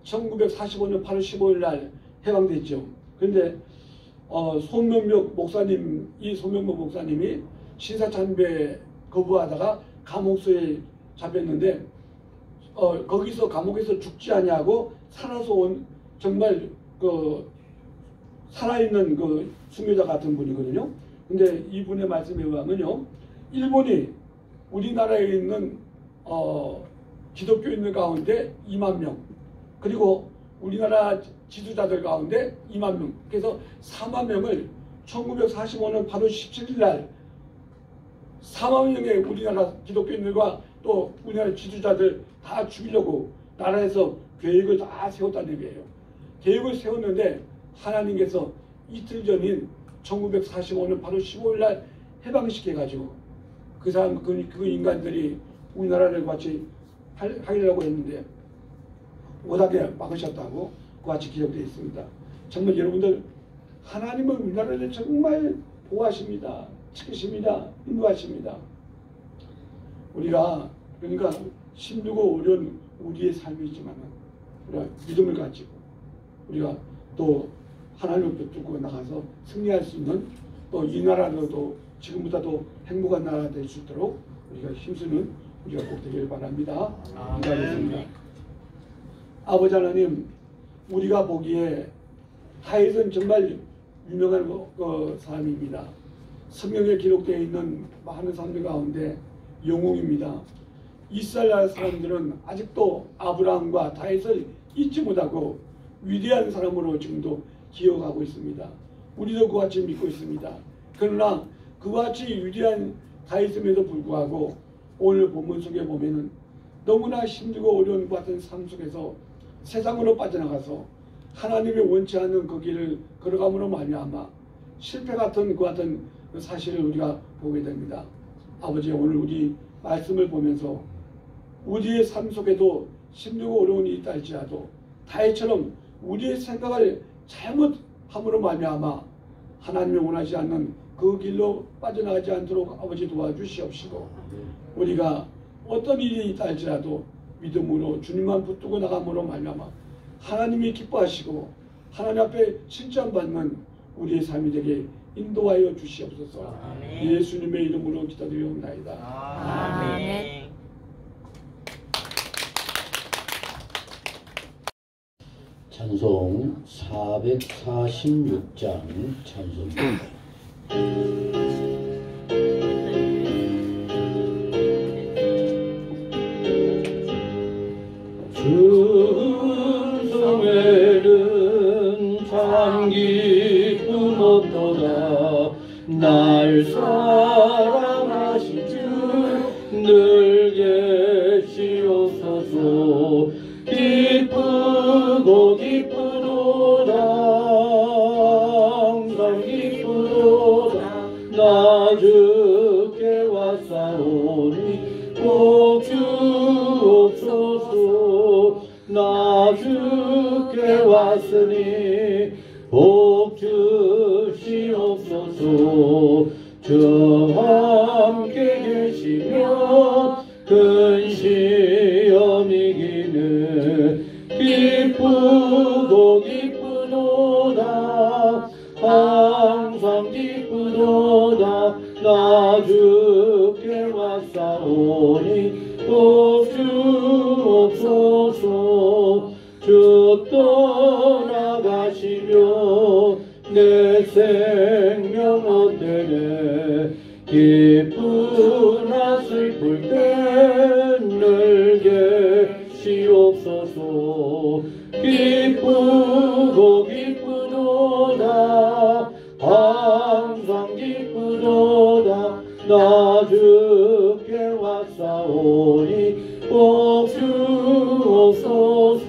1945년 8월 15일 날 해방됐죠. 그런데 손명목 목사님, 이 손명목 목사님이 신사참배 거부하다가 감옥소에 잡혔는데 거기서 감옥에서 죽지 아니하고 살아서 온 정말 그 살아있는 그 순교자 같은 분이거든요. 근데 이분의 말씀에 의하면요, 일본이 우리나라에 있는 기독교인들 가운데 2만 명, 그리고 우리나라 지도자들 가운데 2만 명, 그래서 4만 명을 1945년 8월 17일 날 4만 명의 우리나라 기독교인들과 또 우리나라 지도자들 다 죽이려고 나라에서 계획을 다 세웠다는 얘기예요. 계획을 세웠는데 하나님께서 이틀 전인 1945년 8월 15일 날 해방시켜가지고 그 사람, 그 인간들이 우리나라를 같이 하려고 했는데 못하게 막으셨다고 그같이 기록되어 있습니다. 정말 여러분들, 하나님은 우리나라를 정말 보호하십니다. 지키십니다. 인도하십니다. 우리가 그러니까 힘들고 어려운 우리의 삶이지만 우리가 믿음을 가지고 우리가 또 하나님을 붙들고 나가서 승리할 수 있는, 또 이 나라도 지금보다도 행복한 나라가 될 수 있도록 우리가 힘쓰는 우리가 꼭 되기를 바랍니다. 기도하겠습니다. 아버지 하나님, 우리가 보기에 다윗은 정말 유명한 사람입니다. 성경에 기록되어 있는 많은 사람들 가운데 영웅입니다. 이스라엘 나라 사람들은 아직도 아브라함과 다윗을 잊지 못하고 위대한 사람으로 지금도 기억하고 있습니다. 우리도 그같이 믿고 있습니다. 그러나 그같이 위대한 다윗임에도 불구하고 오늘 본문 속에 보면은 너무나 힘들고 어려운 것 같은 삶 속에서 세상으로 빠져나가서 하나님이 원치 않는 그 길을 걸어감으로 말미암아 실패 같은 그 같은 사실을 우리가 보게 됩니다. 아버지, 오늘 우리 말씀을 보면서 우리의 삶 속에도 힘들고 어려운 일이 있다 할지라도 다윗처럼 우리의 생각을 잘못함으로 말미암아 하나님이 원하지 않는 그 길로 빠져나가지 않도록 아버지 도와주시옵시고, 우리가 어떤 일이 있다 할지라도 믿음으로 주님만 붙들고 나감으로 말미암아 하나님이 기뻐하시고 하나님 앞에 칭찬받는 우리의 삶이 되게 인도하여 주시옵소서. 예수님의 이름으로 기도드리옵나이다. 아멘. 찬송 446장 찬송입니다. 순송에는 참 기쁨 없도다. 날 사랑하신 주 늘 계시옵소서. 기쁘고 기쁘도다. 항상 기쁘도다. 나 주께 왔사오니 꼭 주옵소서. 나 주께 왔으니 복 주시옵소서. 주와 함께 계시며 큰 시험 이기는 기쁘고 기쁘도다. 항상 기쁘도다. 나 주께 왔사오니 복 주옵소서. 주 떠나가시며 내 생명 헛되네. 기쁘나 슬플 때 늘 계시옵소서. 기쁘고 기쁘도다. 항상 기쁘도다. 나 주께 왔사오니 복 주옵소서.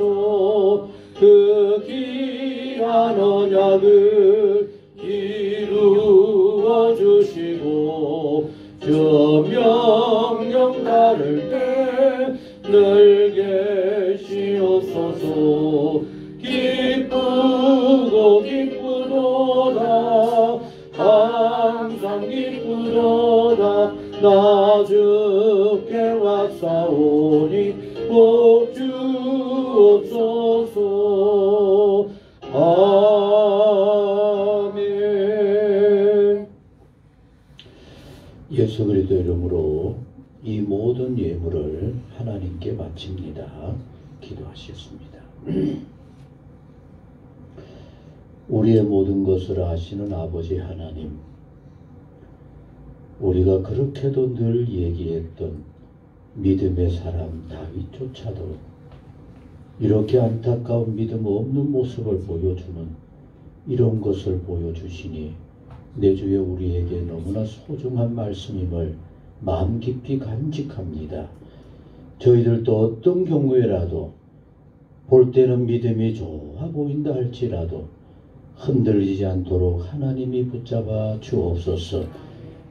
그 귀한 언약을 이루어 주시고 저 명령 따를 때 늘 계시옵소서. 기쁘고 기쁘도다. 항상 기쁘도다. 나 주께 왔사오니 복 주옵소서. 예수 그리스도 이름으로 이 모든 예물을 하나님께 바칩니다. 기도하시겠습니다. 우리의 모든 것을 아시는 아버지 하나님, 우리가 그렇게도 늘 얘기했던 믿음의 사람 다윗조차도 이렇게 안타까운 믿음 없는 모습을 보여주는 이런 것을 보여주시니 내 주여 우리에게 너무나 소중한 말씀임을 마음 깊이 간직합니다. 저희들도 어떤 경우에라도 볼 때는 믿음이 좋아 보인다 할지라도 흔들리지 않도록 하나님이 붙잡아 주옵소서.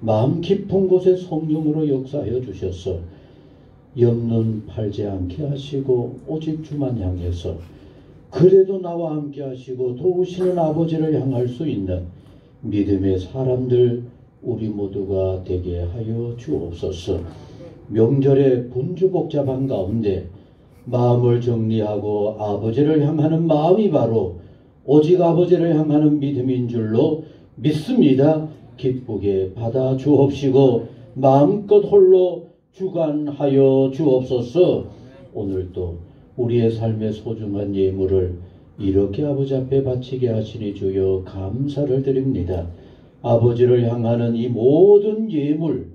마음 깊은 곳에 성령으로 역사하여 주셔서 옆눈 팔지 않게 하시고 오직 주만 향해서 그래도 나와 함께 하시고 도우시는 아버지를 향할 수 있는 믿음의 사람들 우리 모두가 되게 하여 주옵소서. 명절의 분주복잡한 가운데 마음을 정리하고 아버지를 향하는 마음이 바로 오직 아버지를 향하는 믿음인 줄로 믿습니다. 기쁘게 받아 주옵시고 마음껏 홀로 주관하여 주옵소서. 오늘도 우리의 삶의 소중한 예물을 이렇게 아버지 앞에 바치게 하시니 주여 감사를 드립니다. 아버지를 향하는 이 모든 예물,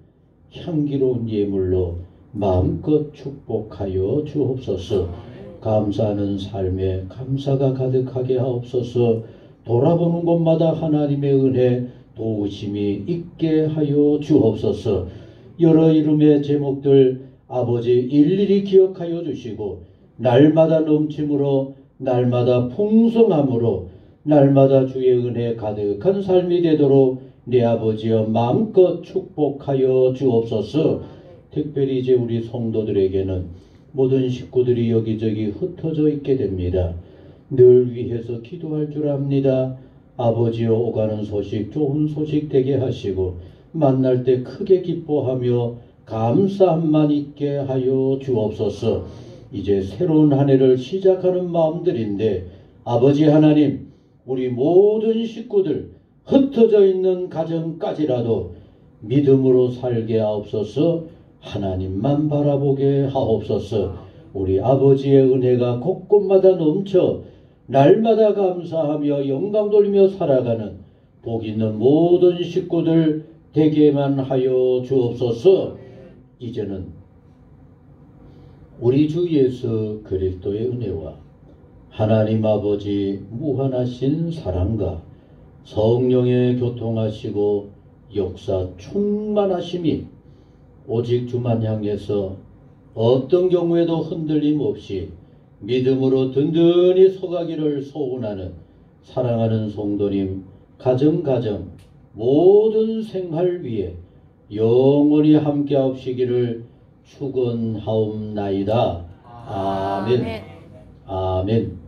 향기로운 예물로 마음껏 축복하여 주옵소서. 감사하는 삶에 감사가 가득하게 하옵소서. 돌아보는 곳마다 하나님의 은혜 도우심이 있게 하여 주옵소서. 여러 이름의 제목들 아버지 일일이 기억하여 주시고 날마다 넘침으로 날마다 풍성함으로 날마다 주의 은혜 가득한 삶이 되도록 내 아버지여 마음껏 축복하여 주옵소서. 특별히 이제 우리 성도들에게는 모든 식구들이 여기저기 흩어져 있게 됩니다. 늘 위해서 기도할 줄 압니다. 아버지여 오가는 소식 좋은 소식 되게 하시고 만날 때 크게 기뻐하며 감사함만 있게 하여 주옵소서. 이제 새로운 한 해를 시작하는 마음들인데 아버지 하나님 우리 모든 식구들 흩어져 있는 가정까지라도 믿음으로 살게 하옵소서. 하나님만 바라보게 하옵소서. 우리 아버지의 은혜가 곳곳마다 넘쳐 날마다 감사하며 영광 돌리며 살아가는 복 있는 모든 식구들 되게만 하여 주옵소서. 이제는 우리 주 예수 그리스도의 은혜와 하나님 아버지 무한하신 사랑과 성령의 교통하시고 역사 충만하심이 오직 주만 향해서 어떤 경우에도 흔들림 없이 믿음으로 든든히 서가기를 소원하는 사랑하는 성도님 가정 모든 생활 위에 영원히 함께 하옵시기를 축원하옵나이다. 아멘. 아멘.